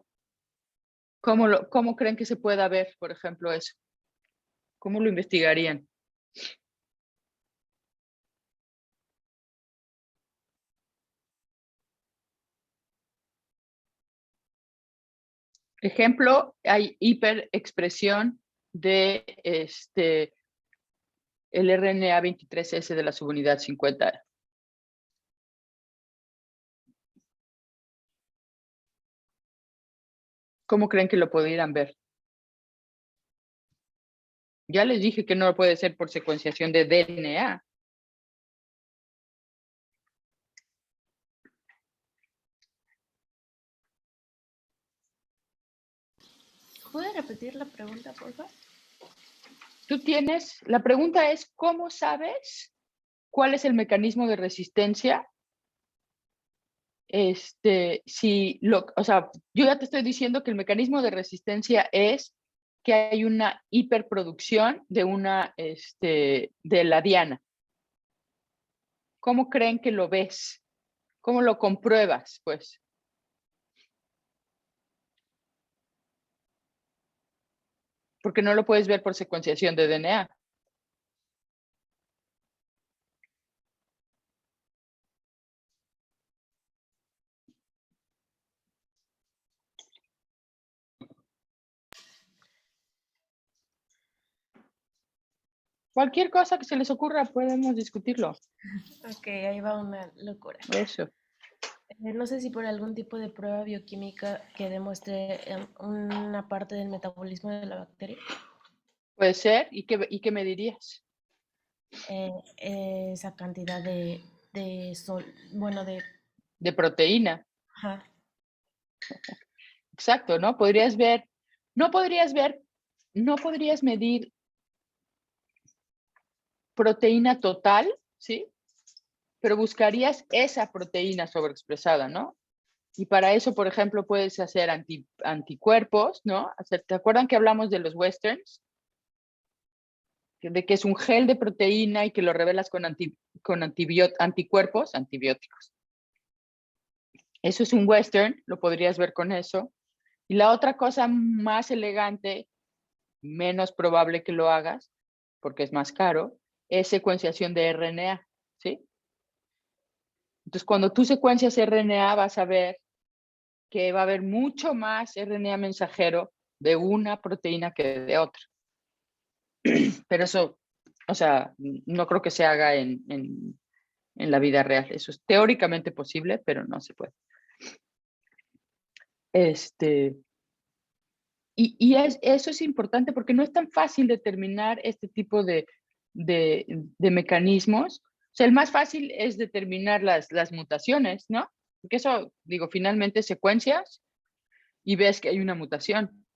¿Cómo creen que se pueda ver, por ejemplo, eso? ¿Cómo lo investigarían? Ejemplo, hay hiperexpresión de el RNA 23S de la subunidad 50. ¿Cómo creen que lo pudieran ver? Ya les dije que no puede ser por secuenciación de DNA. ¿Puede repetir la pregunta, por favor? La pregunta es, ¿cómo sabes cuál es el mecanismo de resistencia? O sea, yo ya te estoy diciendo que el mecanismo de resistencia es que hay una hiperproducción de la diana. ¿Cómo creen que lo ves? ¿Cómo lo compruebas, pues? Porque no lo puedes ver por secuenciación de DNA. Cualquier cosa que se les ocurra, podemos discutirlo. Ok, ahí va una locura. Eso. No sé si por algún tipo de prueba bioquímica que demuestre una parte del metabolismo de la bacteria. Puede ser. ¿Y qué me dirías? Esa cantidad de De proteína. Ajá. Exacto, ¿no? No podrías medir proteína total, ¿sí? Pero buscarías esa proteína sobreexpresada, ¿no? Y para eso, por ejemplo, puedes hacer anticuerpos, ¿no? ¿Te acuerdan que hablamos de los westerns? De que es un gel de proteína y que lo revelas con anticuerpos, antibióticos. Eso es un western, lo podrías ver con eso. Y la otra cosa más elegante, menos probable que lo hagas, porque es más caro, es secuenciación de RNA, ¿sí? Entonces, cuando tú secuencias RNA, vas a ver que va a haber mucho más RNA mensajero de una proteína que de otra. Pero eso, o sea, no creo que se haga en la vida real. Eso es teóricamente posible, pero no se puede. Eso es importante porque no es tan fácil determinar este tipo de mecanismos. O sea, el más fácil es determinar las mutaciones, ¿no? Porque eso, digo, finalmente secuencias y ves que hay una mutación.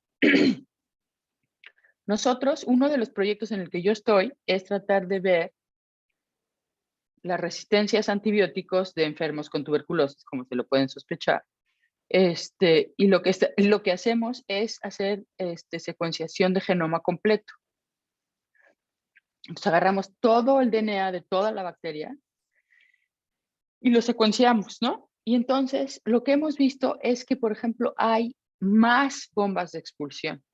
Nosotros, uno de los proyectos en el que yo estoy es tratar de ver las resistencias a antibióticos de enfermos con tuberculosis, como se lo pueden sospechar. Y lo que hacemos es hacer secuenciación de genoma completo. Entonces agarramos todo el DNA de toda la bacteria y lo secuenciamos, ¿no? Y entonces lo que hemos visto es que, por ejemplo, hay más bombas de expulsión.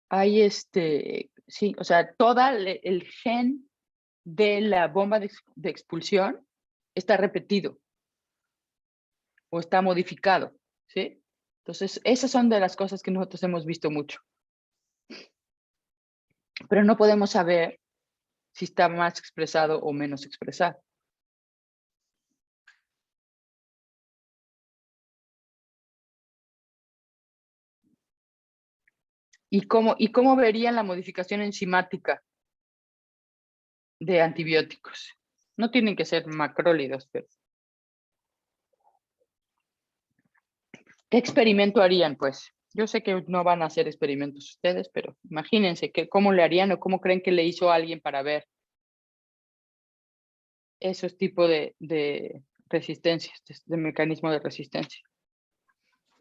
Hay sí, o sea, todo el gen de la bomba de expulsión está repetido o está modificado, ¿sí? Entonces, esas son de las cosas que nosotros hemos visto mucho. pero no podemos saber si está más expresado o menos expresado. ¿Y cómo verían la modificación enzimática de antibióticos? No tienen que ser macrólidos, pero ¿qué experimento harían, pues? Yo sé que no van a hacer experimentos ustedes, pero imagínense cómo le harían o cómo creen que le hizo a alguien para ver esos tipos de resistencias, de mecanismo de resistencia.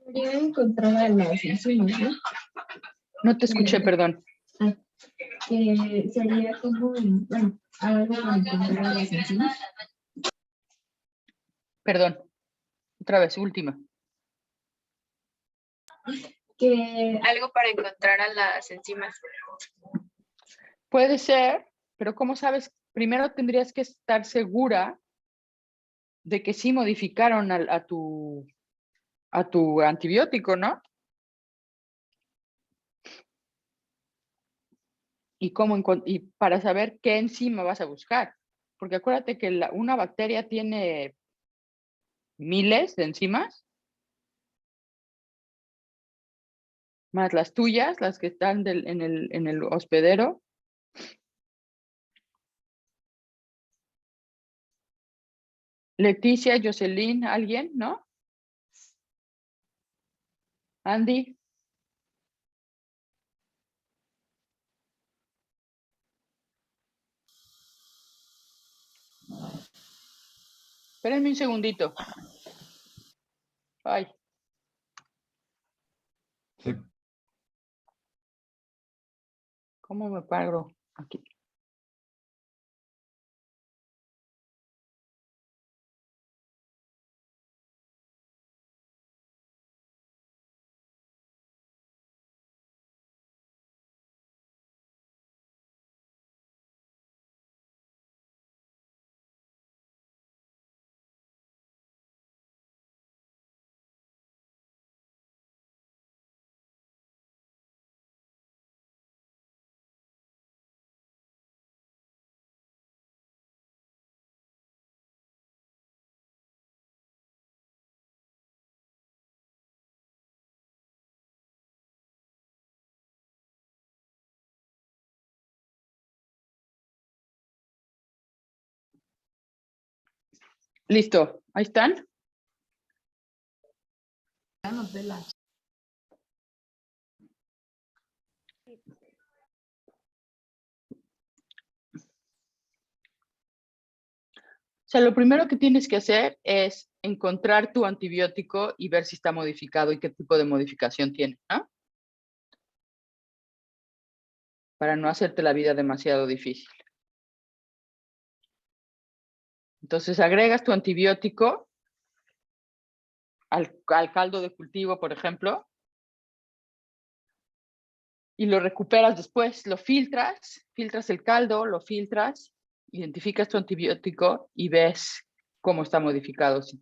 Sería encontrar a las enzimas, ¿no? No te escuché, perdón. Que sería como, bueno, algo para encontrar a las enzimas. Perdón. Otra vez, última. Que algo para encontrar a las enzimas. Puede ser, pero ¿cómo sabes? Primero tendrías que estar segura de que sí modificaron a tu antibiótico, ¿no? Y para saber qué enzima vas a buscar. Porque acuérdate que una bacteria tiene miles de enzimas, más las tuyas, las que están en el hospedero. Leticia, Jocelyn, ¿alguien? ¿No? Andy. Espérenme un segundito. Ay. Sí. ¿Cómo me paro aquí? Listo. ¿Ahí están? O sea, lo primero que tienes que hacer es encontrar tu antibiótico y ver si está modificado y qué tipo de modificación tiene, ¿no? Para no hacerte la vida demasiado difícil. Entonces agregas tu antibiótico al caldo de cultivo, por ejemplo, y lo recuperas después, lo filtras el caldo, lo filtras, identificas tu antibiótico y ves cómo está modificado, si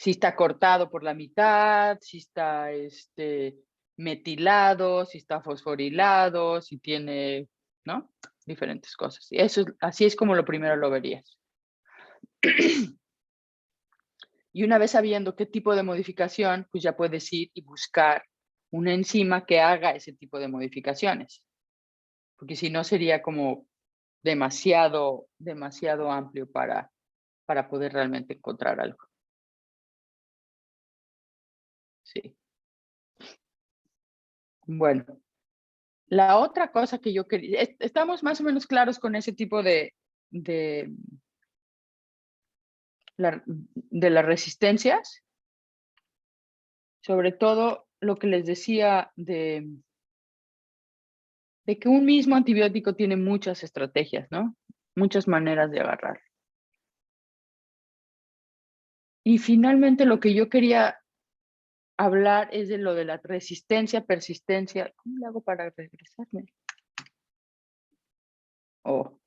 está cortado por la mitad, si está metilado, si está fosforilado, si tiene, ¿no? Diferentes cosas. Y así es como lo primero lo verías. Y una vez sabiendo qué tipo de modificación, pues ya puedes ir y buscar una enzima que haga ese tipo de modificaciones. Porque si no sería como demasiado amplio para poder realmente encontrar algo. Sí. Bueno, la otra cosa que yo quería, estamos más o menos claros con ese tipo de las resistencias, sobre todo lo que les decía de que un mismo antibiótico tiene muchas estrategias, ¿no? Muchas maneras de agarrar. Y finalmente lo que yo quería hablar es de lo de la resistencia, persistencia. ¿Cómo le hago para regresarme? Oh,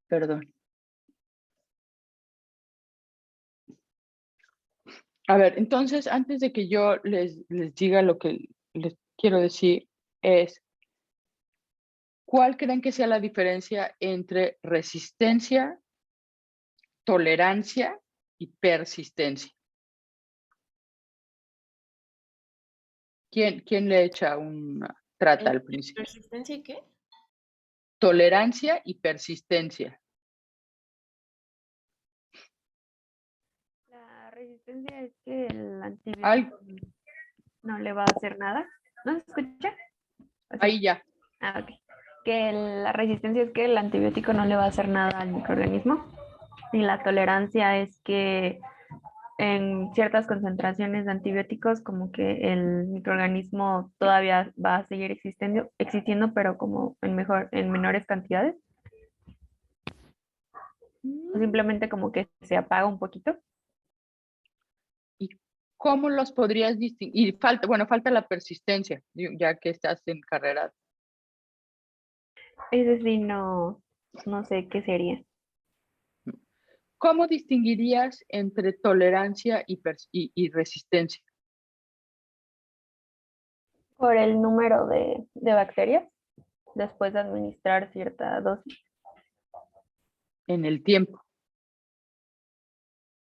perdón. A ver, entonces, antes de que yo les diga lo que les quiero decir es, ¿cuál creen que sea la diferencia entre resistencia, tolerancia y persistencia? ¿Quién le echa una trata al principio? ¿Persistencia y qué? Tolerancia y persistencia. La resistencia es que el Ay, antibiótico no le va a hacer nada. ¿No se escucha? ¿O sí? ahí ya. Ah, ok. Que la resistencia es que el antibiótico no le va a hacer nada al microorganismo. Y la tolerancia es que en ciertas concentraciones de antibióticos, como que el microorganismo todavía va a seguir existiendo, pero como en menores cantidades. O simplemente como que se apaga un poquito. ¿Y cómo los podrías distinguir? Y falta la persistencia, ya que estás en carrera. Ese sí no sé qué sería. ¿Cómo distinguirías entre tolerancia y resistencia? Por el número de bacterias después de administrar cierta dosis. En el tiempo,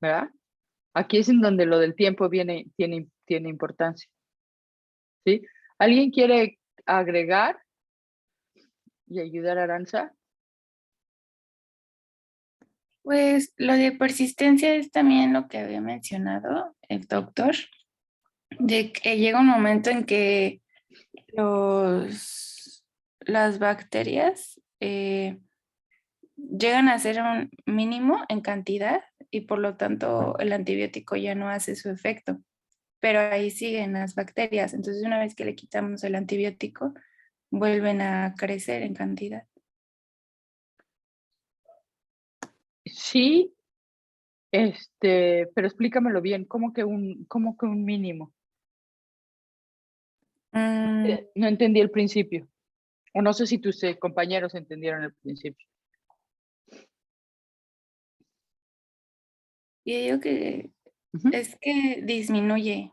¿verdad? Aquí es en donde lo del tiempo tiene importancia. ¿Sí? ¿Alguien quiere agregar y ayudar a Aranza? Pues lo de persistencia es también lo que había mencionado el doctor, de que llega un momento en que las bacterias llegan a ser un mínimo en cantidad y por lo tanto el antibiótico ya no hace su efecto, pero ahí siguen las bacterias. Entonces una vez que le quitamos el antibiótico, vuelven a crecer en cantidad. Sí, pero explícamelo bien, ¿cómo que un mínimo? Mm, No entendí el principio. O no sé si tus compañeros entendieron el principio. yo digo que Ujú. es que disminuye.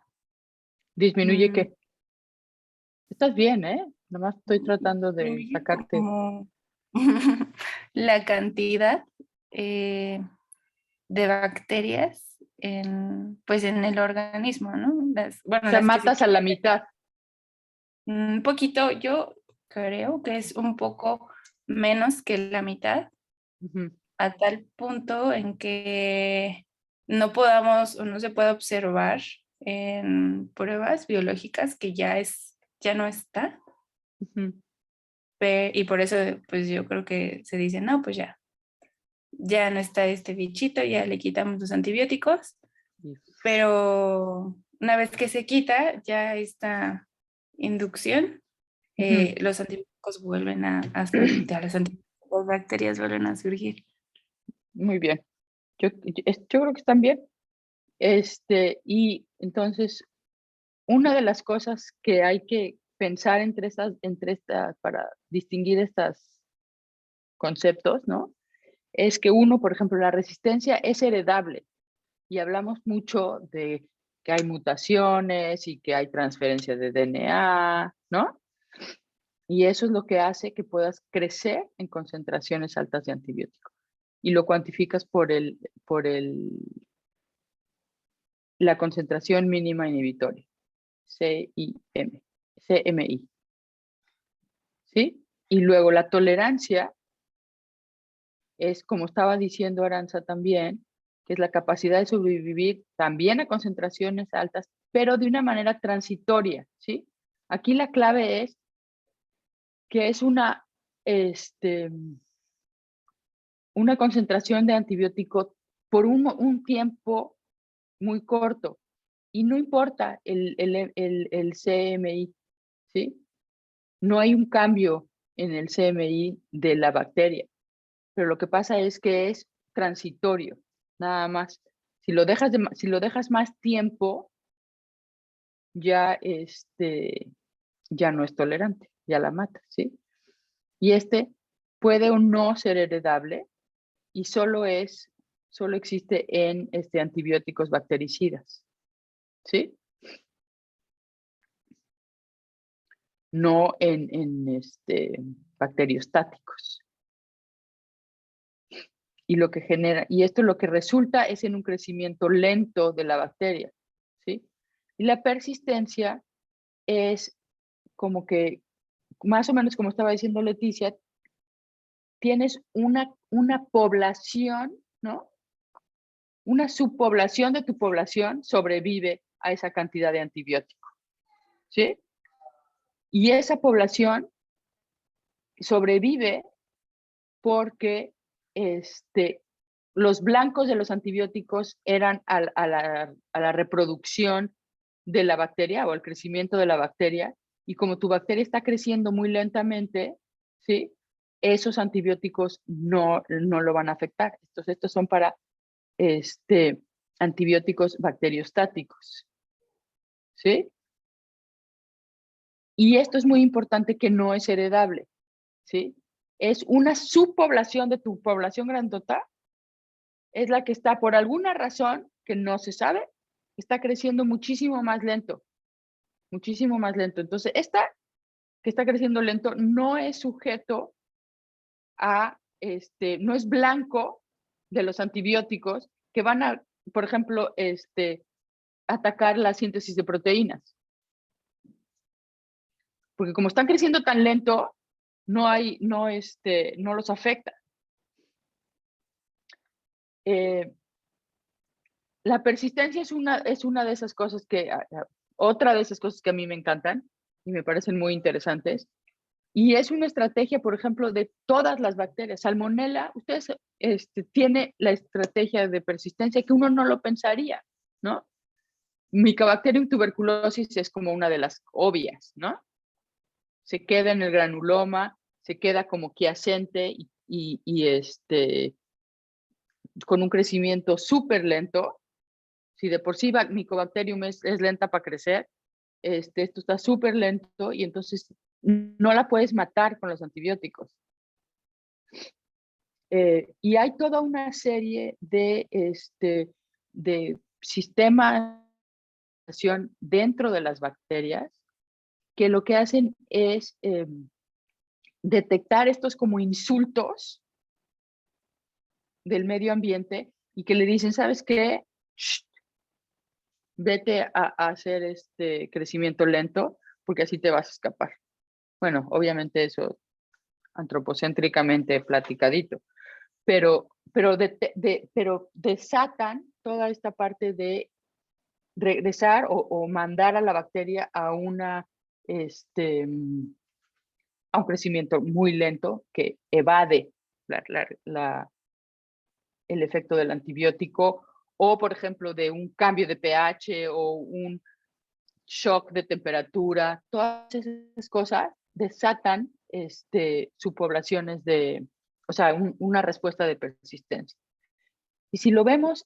¿Disminuye Mm, qué? Estás bien, ¿eh? Nomás estoy tratando de disminuye sacarte. como la cantidad eh, de bacterias pues en el organismo, ¿no? O Bueno, sea, las que se matas a la quitan. mitad. Un poquito, yo creo que es un poco menos que la mitad, Ujú. a tal punto en que no podamos o no se puede observar en pruebas biológicas que ya no está. Ujú. Y por eso, pues yo creo que se dice, no, pues ya no está este bichito, ya le quitamos los antibióticos, Y- pero una vez que se quita ya esta inducción, Ujú. los antibióticos vuelven las bacterias vuelven a surgir. Muy bien. Yo creo que están bien. Y entonces, una de las cosas que hay que pensar para distinguir estos conceptos, ¿no? Es que uno, por ejemplo, la resistencia es heredable y hablamos mucho de que hay mutaciones y que hay transferencia de DNA, ¿no? Y eso es lo que hace que puedas crecer en concentraciones altas de antibiótico. Y lo cuantificas la concentración mínima inhibitoria, CMI, ¿sí? Y luego la tolerancia es, como estaba diciendo Aranza también, que es la capacidad de sobrevivir también a concentraciones altas, pero de una manera transitoria, ¿sí? Aquí la clave es que es este, una concentración de antibiótico por un tiempo muy corto. Y no importa el CMI, ¿sí? No hay un cambio en el CMI de la bacteria, pero lo que pasa es que es transitorio, nada más. Si lo dejas más tiempo, ya, ya no es tolerante, ya la mata, ¿sí? Y puede o no ser heredable y solo existe en antibióticos bactericidas, ¿sí? no en bacteriostáticos. Y lo que genera, y esto lo que resulta es en un crecimiento lento de la bacteria, ¿sí? Y la persistencia es como que, más o menos como estaba diciendo Leticia, tienes una población, ¿no? Una subpoblación de tu población sobrevive a esa cantidad de antibiótico, ¿sí? Y esa población sobrevive porque los blancos de los antibióticos eran a la reproducción de la bacteria o al crecimiento de la bacteria, y como tu bacteria está creciendo muy lentamente, ¿sí? Esos antibióticos no lo van a afectar. Estos son para antibióticos bacteriostáticos, ¿sí? Y esto es muy importante, que no es heredable, ¿sí? Es una subpoblación de tu población grandota, es la que está por alguna razón que no se sabe, está creciendo muchísimo más lento, muchísimo más lento. Entonces, esta que está creciendo lento no es sujeto a, no es blanco de los antibióticos que van a, por ejemplo, atacar la síntesis de proteínas. Porque como están creciendo tan lento, no los afecta. La persistencia es una de esas cosas otra de esas cosas que a mí me encantan y me parecen muy interesantes. Y es una estrategia, por ejemplo, de todas las bacterias. Salmonella, ustedes tiene la estrategia de persistencia que uno no lo pensaría, ¿no? Mycobacterium tuberculosis es como una de las obvias, ¿no? Se queda en el granuloma, se queda como quiescente y con un crecimiento súper lento. Si de por sí Mycobacterium es lenta para crecer, esto está súper lento y entonces no la puedes matar con los antibióticos. Y hay toda una serie de sistemas dentro de las bacterias que lo que hacen es detectar estos como insultos del medio ambiente y que le dicen, ¿sabes qué? Shh, vete a hacer este crecimiento lento porque así te vas a escapar. Bueno, obviamente eso antropocéntricamente platicadito, pero desatan toda esta parte de regresar o mandar a la bacteria a un crecimiento muy lento que evade el efecto del antibiótico, o por ejemplo de un cambio de pH o un shock de temperatura. Todas esas cosas desatan subpoblaciones una respuesta de persistencia. Y si lo vemos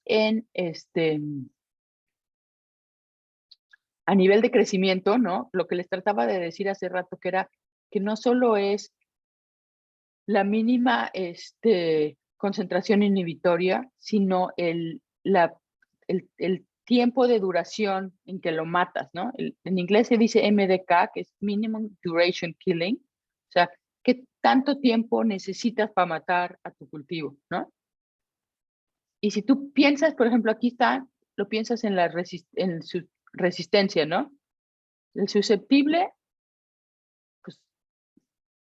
a nivel de crecimiento, ¿no? Lo que les trataba de decir hace rato, que era que no solo es la mínima concentración inhibitoria, sino el tiempo de duración en que lo matas, ¿no? En inglés se dice MDK, que es Minimum Duration Killing, o sea, ¿qué tanto tiempo necesitas para matar a tu cultivo, ¿no? Y si tú piensas, por ejemplo, aquí está, lo piensas en su resistencia, ¿no? El susceptible, pues,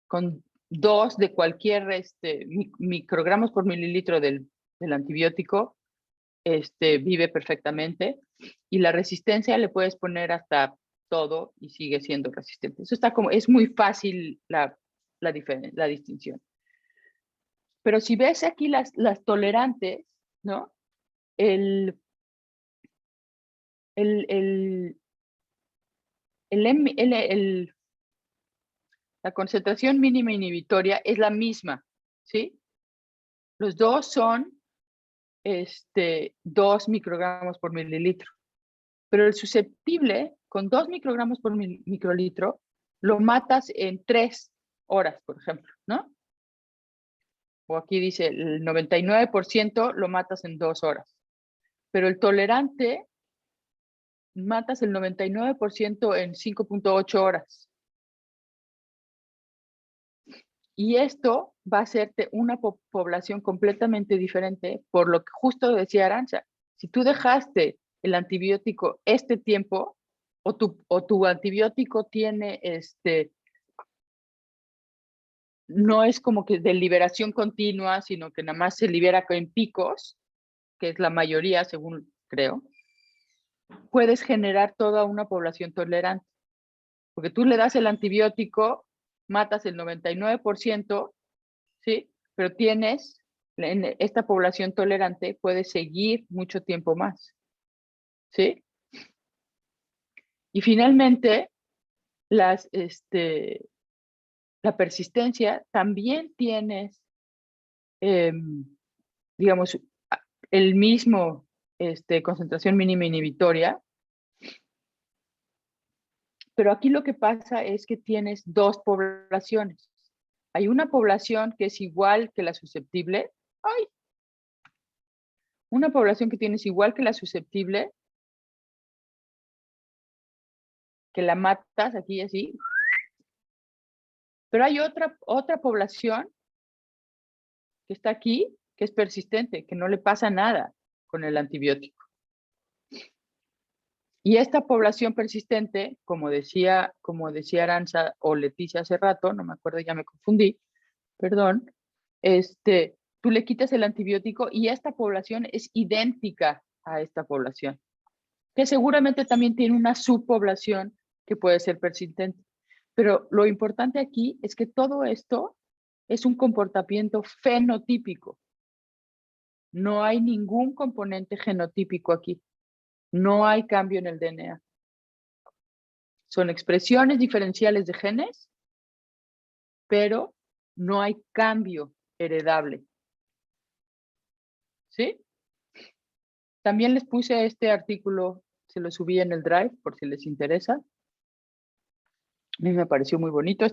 con 2 de cualquier microgramos por mililitro del antibiótico, vive perfectamente, y la resistencia le puedes poner hasta todo y sigue siendo resistente. Eso está como, es muy fácil la distinción. Pero si ves aquí las tolerantes, ¿no? La concentración mínima inhibitoria es la misma, ¿sí? Los dos son 2 microgramos por mililitro. Pero el susceptible, con 2 microgramos por microlitro, lo matas en 3 horas, por ejemplo, ¿no? O aquí dice, el 99% lo matas en 2 horas. Pero el tolerante, matas el 99% en 5.8 horas. Y esto va a hacerte una población completamente diferente, por lo que justo decía Arantxa, si tú dejaste el antibiótico este tiempo, o tu antibiótico tiene no es como que de liberación continua, sino que nada más se libera en picos, que es la mayoría, según creo, puedes generar toda una población tolerante. Porque tú le das el antibiótico, matas el 99%, ¿sí? Pero tienes, en esta población tolerante puede seguir mucho tiempo más, ¿sí? Y finalmente, la persistencia también tienes, digamos, el mismo concentración mínima inhibitoria, pero aquí lo que pasa es que tienes dos poblaciones. Hay una población que es igual que la susceptible. ¡Ay! Una población que tienes igual que la susceptible, que la matas aquí así. Pero hay otra población que está aquí, que es persistente, que no le pasa nada con el antibiótico. Y esta población persistente, como decía Arantxa o Leticia hace rato, no me acuerdo, ya me confundí, perdón, tú le quitas el antibiótico y esta población es idéntica a esta población, que seguramente también tiene una subpoblación que puede ser persistente. Pero lo importante aquí es que todo esto es un comportamiento fenotípico. No hay ningún componente genotípico aquí. No hay cambio en el DNA. Son expresiones diferenciales de genes, pero no hay cambio heredable. ¿Sí? También les puse este artículo, se lo subí en el Drive por si les interesa. A mí me pareció muy bonito.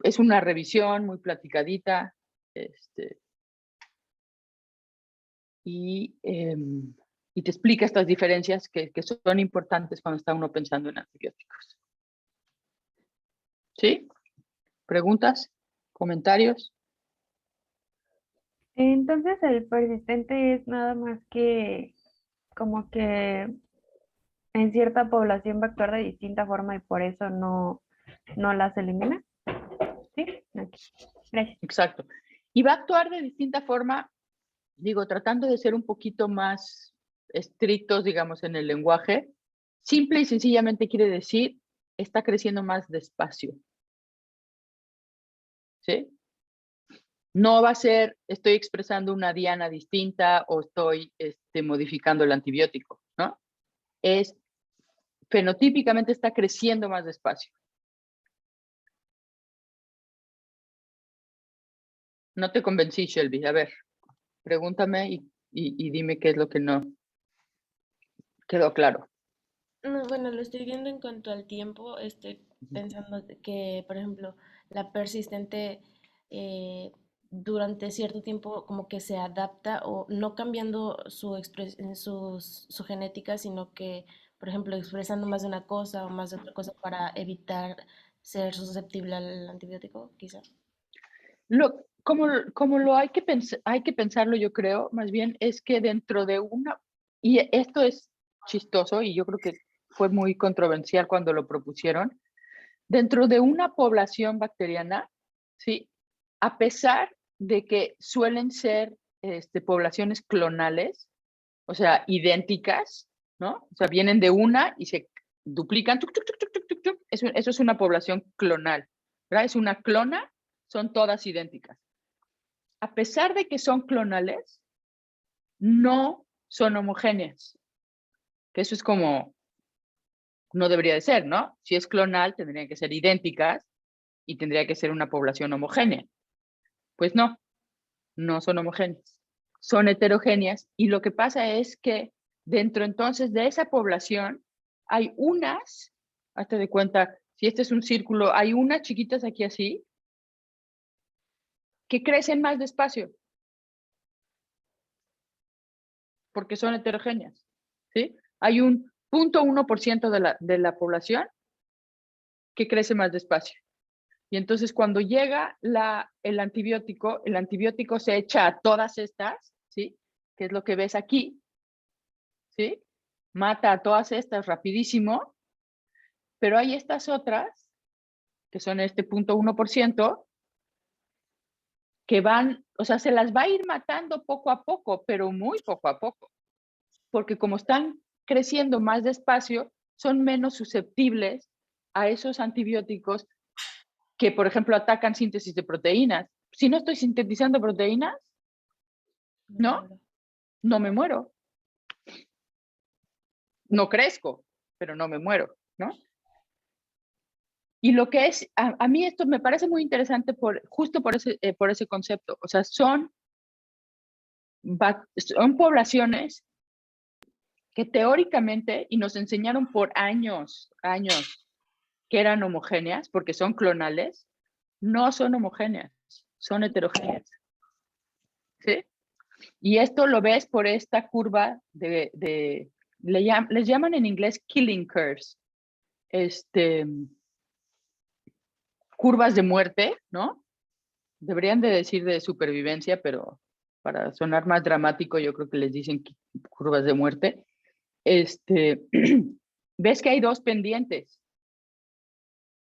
Es una revisión muy platicadita. Y te explica estas diferencias que son importantes cuando está uno pensando en antibióticos. ¿Sí? ¿Preguntas? ¿Comentarios? Entonces el persistente es nada más que como que en cierta población va a actuar de distinta forma y por eso no las elimina. ¿Sí? Aquí. Gracias. Exacto. Y va a actuar de distinta forma, digo, tratando de ser un poquito más estrictos, digamos, en el lenguaje. Simple y sencillamente quiere decir, está creciendo más despacio. ¿Sí? No va a ser, estoy expresando una diana distinta o estoy modificando el antibiótico, ¿no? Fenotípicamente está creciendo más despacio. No te convencí, Shelby. A ver, pregúntame y dime qué es lo que no quedó claro. No, bueno, lo estoy viendo en cuanto al tiempo. Estoy pensando que, por ejemplo, la persistente durante cierto tiempo como que se adapta o no cambiando su genética, sino que, por ejemplo, expresando más de una cosa o más de otra cosa para evitar ser susceptible al antibiótico, quizá. Como lo hay que pensarlo, yo creo, más bien es que dentro de y esto es chistoso y yo creo que fue muy controversial cuando lo propusieron, dentro de una población bacteriana, ¿sí? A pesar de que suelen ser poblaciones clonales, o sea, idénticas, ¿no? O sea, vienen de una y se duplican, eso es una población clonal, ¿verdad? Es una clona, son todas idénticas. A pesar de que son clonales, no son homogéneas, que eso es como, no debería de ser, ¿no? Si es clonal, tendrían que ser idénticas y tendría que ser una población homogénea. Pues no, no son homogéneas, son heterogéneas y lo que pasa es que dentro entonces de esa población hay unas, hazte de cuenta, si este es un círculo, hay unas chiquitas aquí así que crecen más despacio porque son heterogéneas, ¿sí? Hay un 0.1% de la población que crece más despacio. Y entonces cuando llega el antibiótico se echa a todas estas, ¿sí? Que es lo que ves aquí, ¿sí? Mata a todas estas rapidísimo, pero hay estas otras, que son este 0.1%, que van, o sea, se las va a ir matando poco a poco, pero muy poco a poco, porque como están creciendo más despacio, son menos susceptibles a esos antibióticos que, por ejemplo, atacan síntesis de proteínas. Si no estoy sintetizando proteínas, ¿no? No me muero. No crezco, pero no me muero, ¿no? Y lo que es, a mí esto me parece muy interesante justo por ese concepto. O sea, son poblaciones que teóricamente, y nos enseñaron por años, que eran homogéneas, porque son clonales, no son homogéneas, son heterogéneas. ¿Sí? Y esto lo ves por esta curva les llaman en inglés killing curves, curvas de muerte, ¿no? Deberían de decir de supervivencia, pero para sonar más dramático, yo creo que les dicen curvas de muerte. Ves que hay dos pendientes.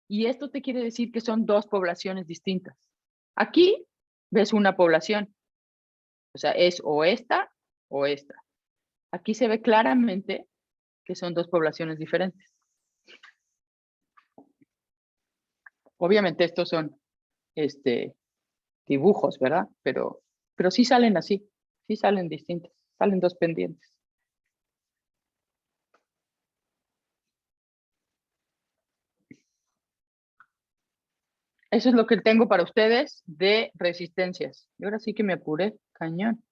Y esto te quiere decir que son dos poblaciones distintas. Aquí ves una población. O sea, es o esta o esta. Aquí se ve claramente que son dos poblaciones diferentes. Obviamente estos son dibujos, ¿verdad? Pero sí salen así, sí salen distintos, salen dos pendientes. Eso es lo que tengo para ustedes de resistencias. Y ahora sí que me apuré, cañón.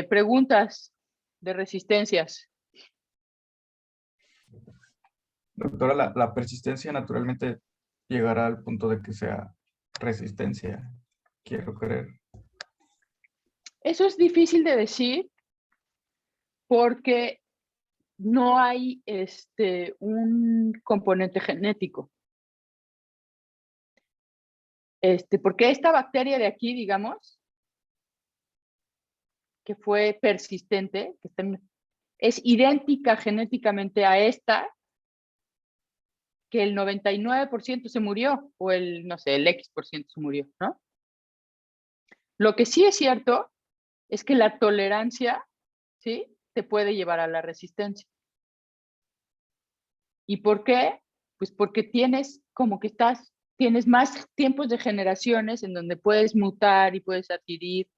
Preguntas de resistencias. Doctora, la persistencia naturalmente llegará al punto de que sea resistencia, quiero creer. Eso es difícil de decir porque no hay un componente genético. Porque esta bacteria de aquí, digamos, que fue persistente, es idéntica genéticamente a esta, que el 99% se murió, o no sé, el X% se murió, ¿no? Lo que sí es cierto es que la tolerancia, ¿sí? Te puede llevar a la resistencia. ¿Y por qué? Pues porque tienes más tiempos de generaciones en donde puedes mutar y puedes adquirir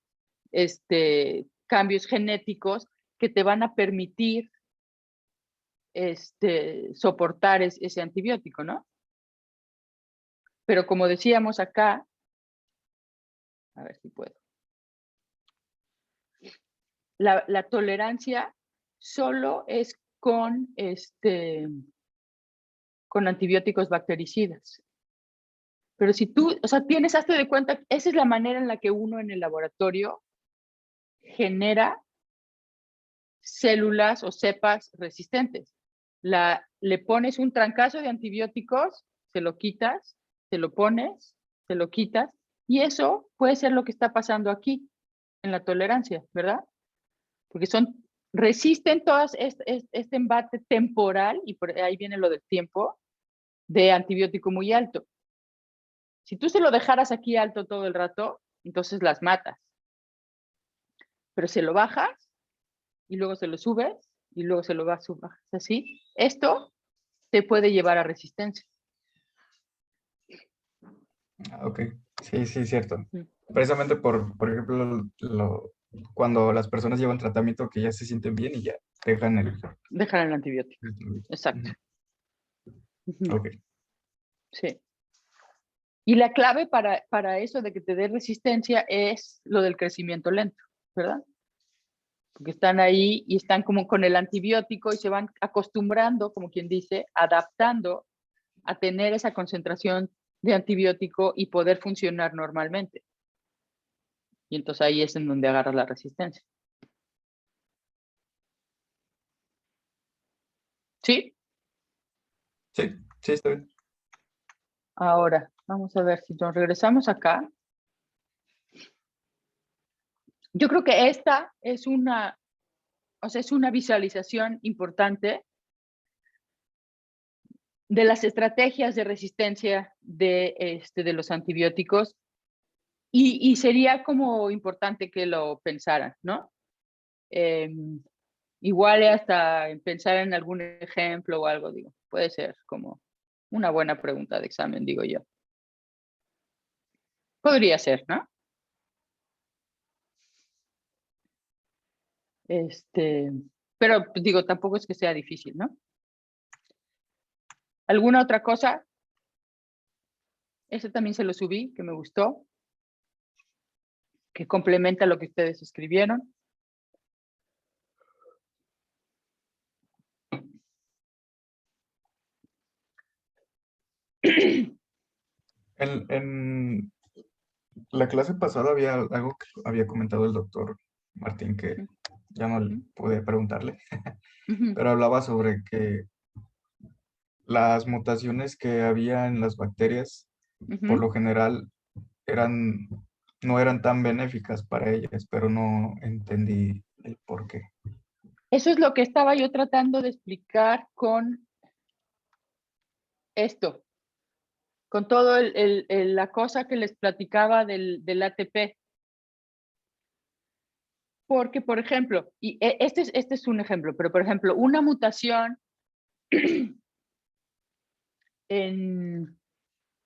cambios genéticos que te van a permitir soportar ese antibiótico, ¿no? Pero como decíamos acá, a ver si puedo. La tolerancia solo es con antibióticos bactericidas. Pero si tú, o sea, hazte de cuenta, esa es la manera en la que uno en el laboratorio genera células o cepas resistentes. Le pones un trancazo de antibióticos, se lo quitas, se lo pones, se lo quitas, y eso puede ser lo que está pasando aquí en la tolerancia, ¿verdad? Porque resisten todas este embate temporal, y por ahí viene lo del tiempo, de antibiótico muy alto. Si tú se lo dejaras aquí alto todo el rato, entonces las matas. Pero se lo bajas y luego se lo subes y luego se lo bajas así. Esto te puede llevar a resistencia. Ok, sí, cierto. Precisamente por ejemplo, cuando las personas llevan tratamiento que ya se sienten bien y ya dejan el antibiótico. Exacto. Ok. Sí. Y la clave para eso de que te dé resistencia es lo del crecimiento lento, ¿verdad? Porque están ahí y están como con el antibiótico y se van acostumbrando, como quien dice, adaptando a tener esa concentración de antibiótico y poder funcionar normalmente. Y entonces ahí es en donde agarra la resistencia. ¿Sí? Sí, está bien. Ahora, vamos a ver si nos regresamos acá. Yo creo que esta es una, o sea, es una visualización importante de las estrategias de resistencia de los antibióticos y sería como importante que lo pensaran, ¿no? Igual hasta pensar en algún ejemplo o algo, digo, puede ser como una buena pregunta de examen, digo yo. Podría ser, ¿no? Pero digo, tampoco es que sea difícil, ¿no? ¿Alguna otra cosa? Ese también se lo subí, que me gustó, que complementa lo que ustedes escribieron. En la clase pasada había algo que había comentado el doctor Martín que ya no le pude preguntarle, pero hablaba sobre que las mutaciones que había en las bacterias, por lo general, no eran tan benéficas para ellas, pero no entendí el por qué. Eso es lo que estaba yo tratando de explicar con esto, con todo la cosa que les platicaba del ATP. Porque, por ejemplo, y este es un ejemplo, pero por ejemplo, una mutación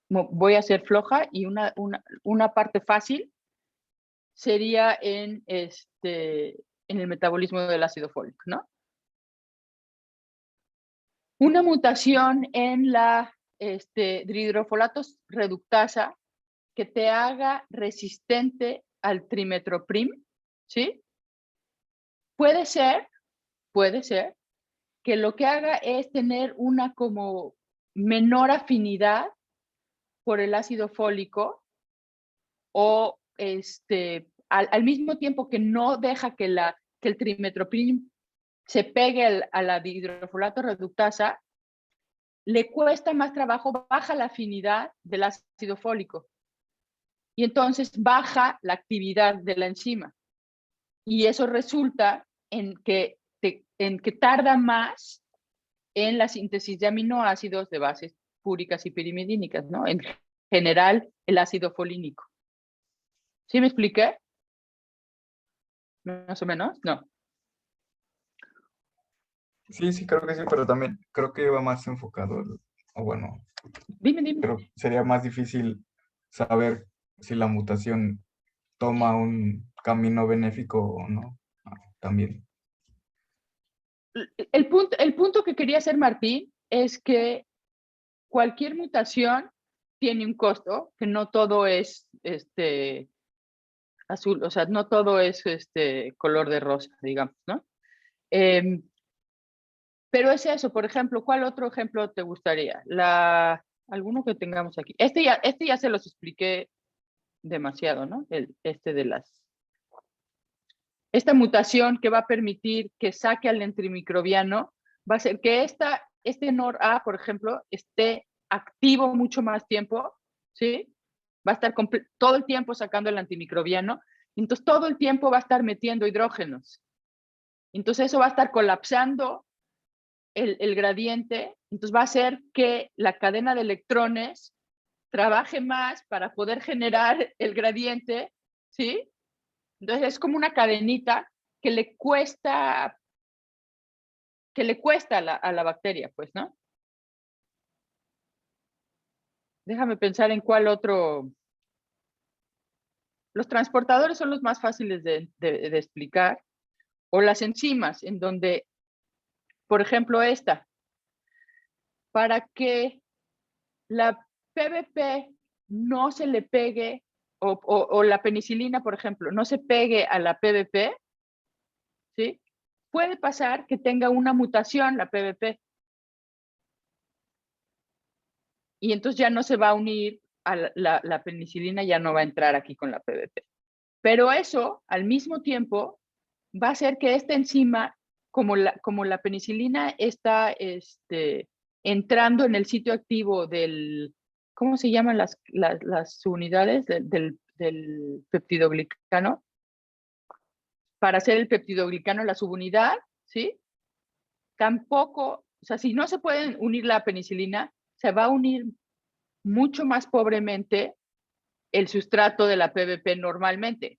voy a ser floja y una parte fácil sería en el metabolismo del ácido fólico, ¿no? Una mutación en la dihidrofolatos reductasa que te haga resistente al trimetoprim, ¿sí? Puede ser que lo que haga es tener una como menor afinidad por el ácido fólico o al mismo tiempo que no deja que el trimetoprim se pegue a la dihidrofolato reductasa, le cuesta más trabajo, baja la afinidad del ácido fólico y entonces baja la actividad de la enzima. Y eso resulta en que tarda más en la síntesis de aminoácidos de bases púricas y pirimidínicas, ¿no? En general, el ácido folínico. ¿Sí me expliqué? ¿Más o menos? No. Sí, creo que sí, pero también creo que iba más enfocado, o bueno, Dime. pero sería más difícil saber si la mutación toma un camino benéfico o no, también. El punto que quería hacer, Martín, es que cualquier mutación tiene un costo, que no todo es azul, o sea, no todo es color de rosa, digamos, ¿no? Pero es eso, por ejemplo, ¿cuál otro ejemplo te gustaría? Alguno que tengamos aquí. Este ya se los expliqué demasiado, ¿no? Esta mutación que va a permitir que saque al antimicrobiano va a ser que este NOR-A, por ejemplo, esté activo mucho más tiempo, ¿sí? Va a estar todo el tiempo sacando el antimicrobiano, entonces todo el tiempo va a estar metiendo hidrógenos. Entonces eso va a estar colapsando el gradiente, entonces va a hacer que la cadena de electrones trabaje más para poder generar el gradiente, ¿sí? Entonces es como una cadenita que le cuesta a la bacteria, pues, ¿no? Déjame pensar en cuál otro. Los transportadores son los más fáciles de explicar, o las enzimas, en donde, por ejemplo, para que la PBP no se le pegue, o la penicilina, por ejemplo, no se pegue a la PBP, ¿sí? Puede pasar que tenga una mutación la PBP. Y entonces ya no se va a unir a la penicilina, ya no va a entrar aquí con la PBP. Pero eso, al mismo tiempo, va a hacer que esta enzima, como la penicilina está entrando en el sitio activo del ¿cómo se llaman las unidades del peptidoglicano? Para hacer el peptidoglicano, la subunidad, ¿sí? Tampoco, o sea, si no se pueden unir la penicilina, se va a unir mucho más pobremente el sustrato de la PBP normalmente.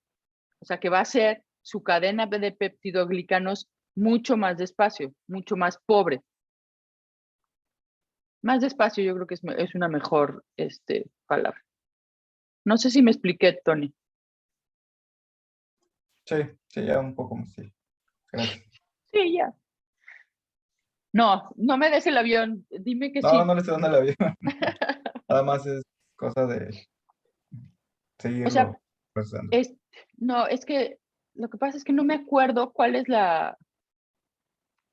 O sea, que va a ser su cadena de peptidoglicanos mucho más despacio, mucho más pobre. Más despacio yo creo que es una mejor palabra. No sé si me expliqué, Tony. Sí, sí, ya un poco más, sí. Gracias. Sí, ya. No, no me des el avión. Dime que No, sí. no le estoy dando el avión. Nada más es cosa de O sea, seguirlo procesando. no, es que lo que pasa es que no me acuerdo cuál es la...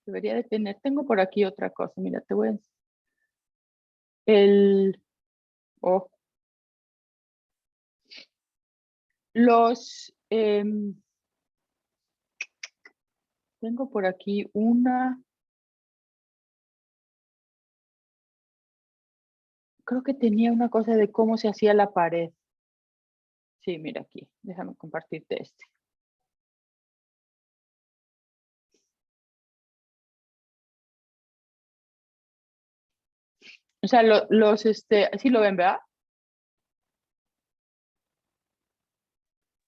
Debería de tener. Tengo por aquí otra cosa. Mira, te voy a... Oh, los... tengo por aquí una... Creo que tenía una cosa de cómo se hacía la pared. Sí, mira aquí. Déjame compartirte este. O sea, ¿sí lo ven, verdad?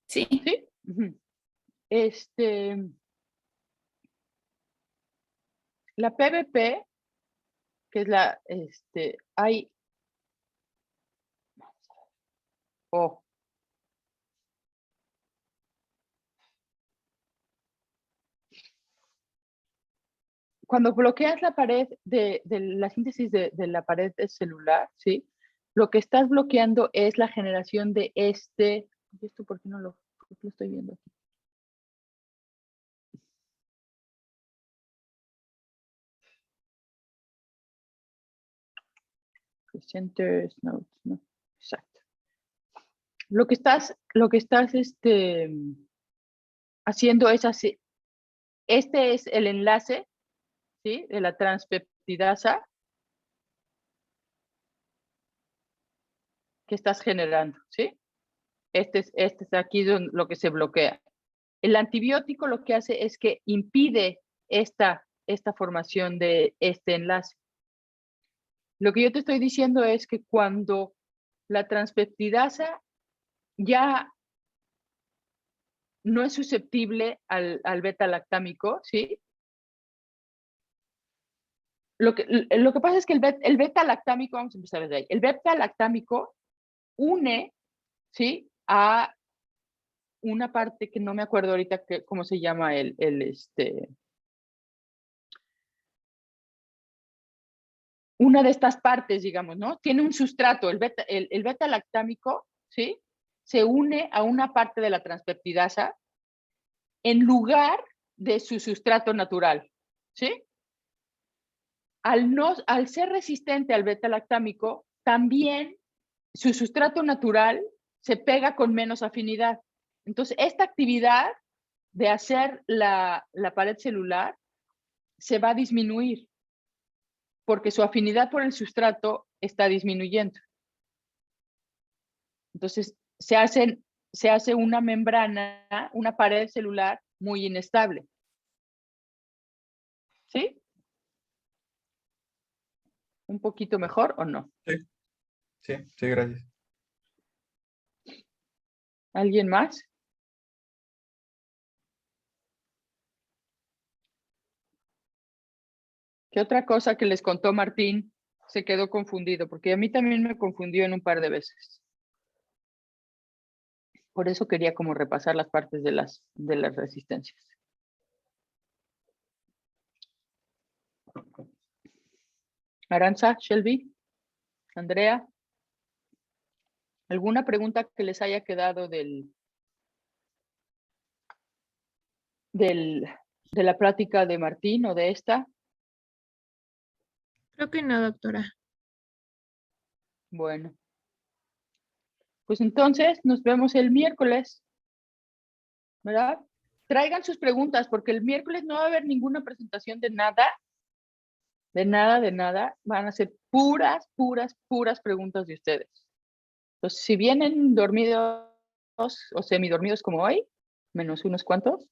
Sí. Sí. Ujú. La PVP, que es hay... Oh, cuando bloqueas la pared de la síntesis de la pared celular, ¿sí? Lo que estás bloqueando es la generación de ¿esto por qué no lo estoy viendo aquí? Presenters notes, no, exacto. Lo que estás haciendo es así. Este es el enlace, ¿sí? De la transpeptidasa que estás generando, ¿sí? Este es aquí lo que se bloquea. El antibiótico lo que hace es que impide esta formación de este enlace. Lo que yo te estoy diciendo es que cuando la transpeptidasa ya no es susceptible al beta-lactámico, ¿sí? Lo que pasa es que el beta-lactámico, vamos a empezar desde ahí, el beta-lactámico une, ¿sí? A una parte que no me acuerdo ahorita cómo se llama una de estas partes, digamos, ¿no? Tiene un sustrato, el beta-lactámico, ¿sí? Se une a una parte de la transpeptidasa en lugar de su sustrato natural, ¿sí? Al ser resistente al beta-lactámico, también su sustrato natural se pega con menos afinidad. Entonces, esta actividad de hacer la pared celular se va a disminuir porque su afinidad por el sustrato está disminuyendo. Entonces, se hace una membrana, una pared celular muy inestable. ¿Sí? ¿Un poquito mejor o no? Sí, sí, sí, gracias. ¿Alguien más? ¿Qué otra cosa que les contó Martín se quedó confundido? Porque a mí también me confundió en un par de veces. Por eso quería como repasar las partes de las resistencias. Aranza, Shelby, Andrea, ¿alguna pregunta que les haya quedado de la plática de Martín o de esta? Creo que no, doctora. Bueno. Pues entonces nos vemos el miércoles, ¿verdad? Traigan sus preguntas porque el miércoles no va a haber ninguna presentación de nada. De nada, de nada. Van a ser puras preguntas de ustedes. Entonces, si vienen dormidos o semidormidos como hoy, menos unos cuantos,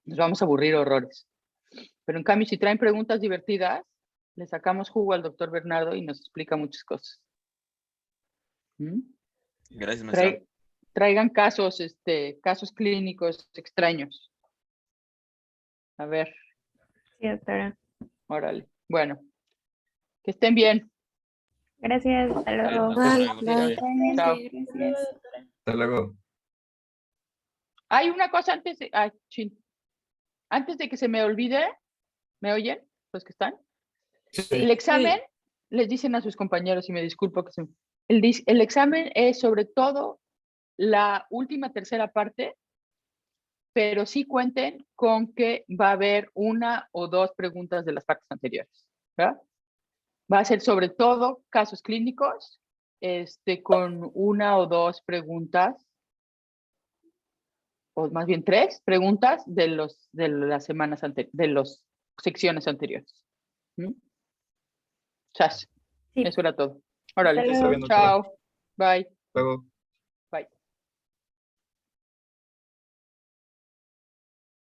nos vamos a aburrir horrores. Pero en cambio, si traen preguntas divertidas, le sacamos jugo al doctor Bernardo y nos explica muchas cosas. ¿Mm? Gracias, maestra. Traigan casos clínicos extraños. A ver. Sí, doctora. Órale. Bueno, que estén bien. Gracias. Hasta luego. Hasta luego. Bye. Bye. Chao. Gracias. Hasta luego. Hay una cosa antes de... Antes de que se me olvide, ¿me oyen los que están? El examen, les dicen a sus compañeros, y me disculpo que el examen es sobre todo la última tercera parte, pero sí cuenten con que va a haber una o dos preguntas de las partes anteriores, ¿verdad? Va a ser sobre todo casos clínicos, con una o dos preguntas, o más bien 3 preguntas de las semanas anteriores, de las secciones anteriores. ¿Mm? Chas. Sí. Eso era todo. Órale. Hasta Está bien, doctora. Chao. Bye. Luego.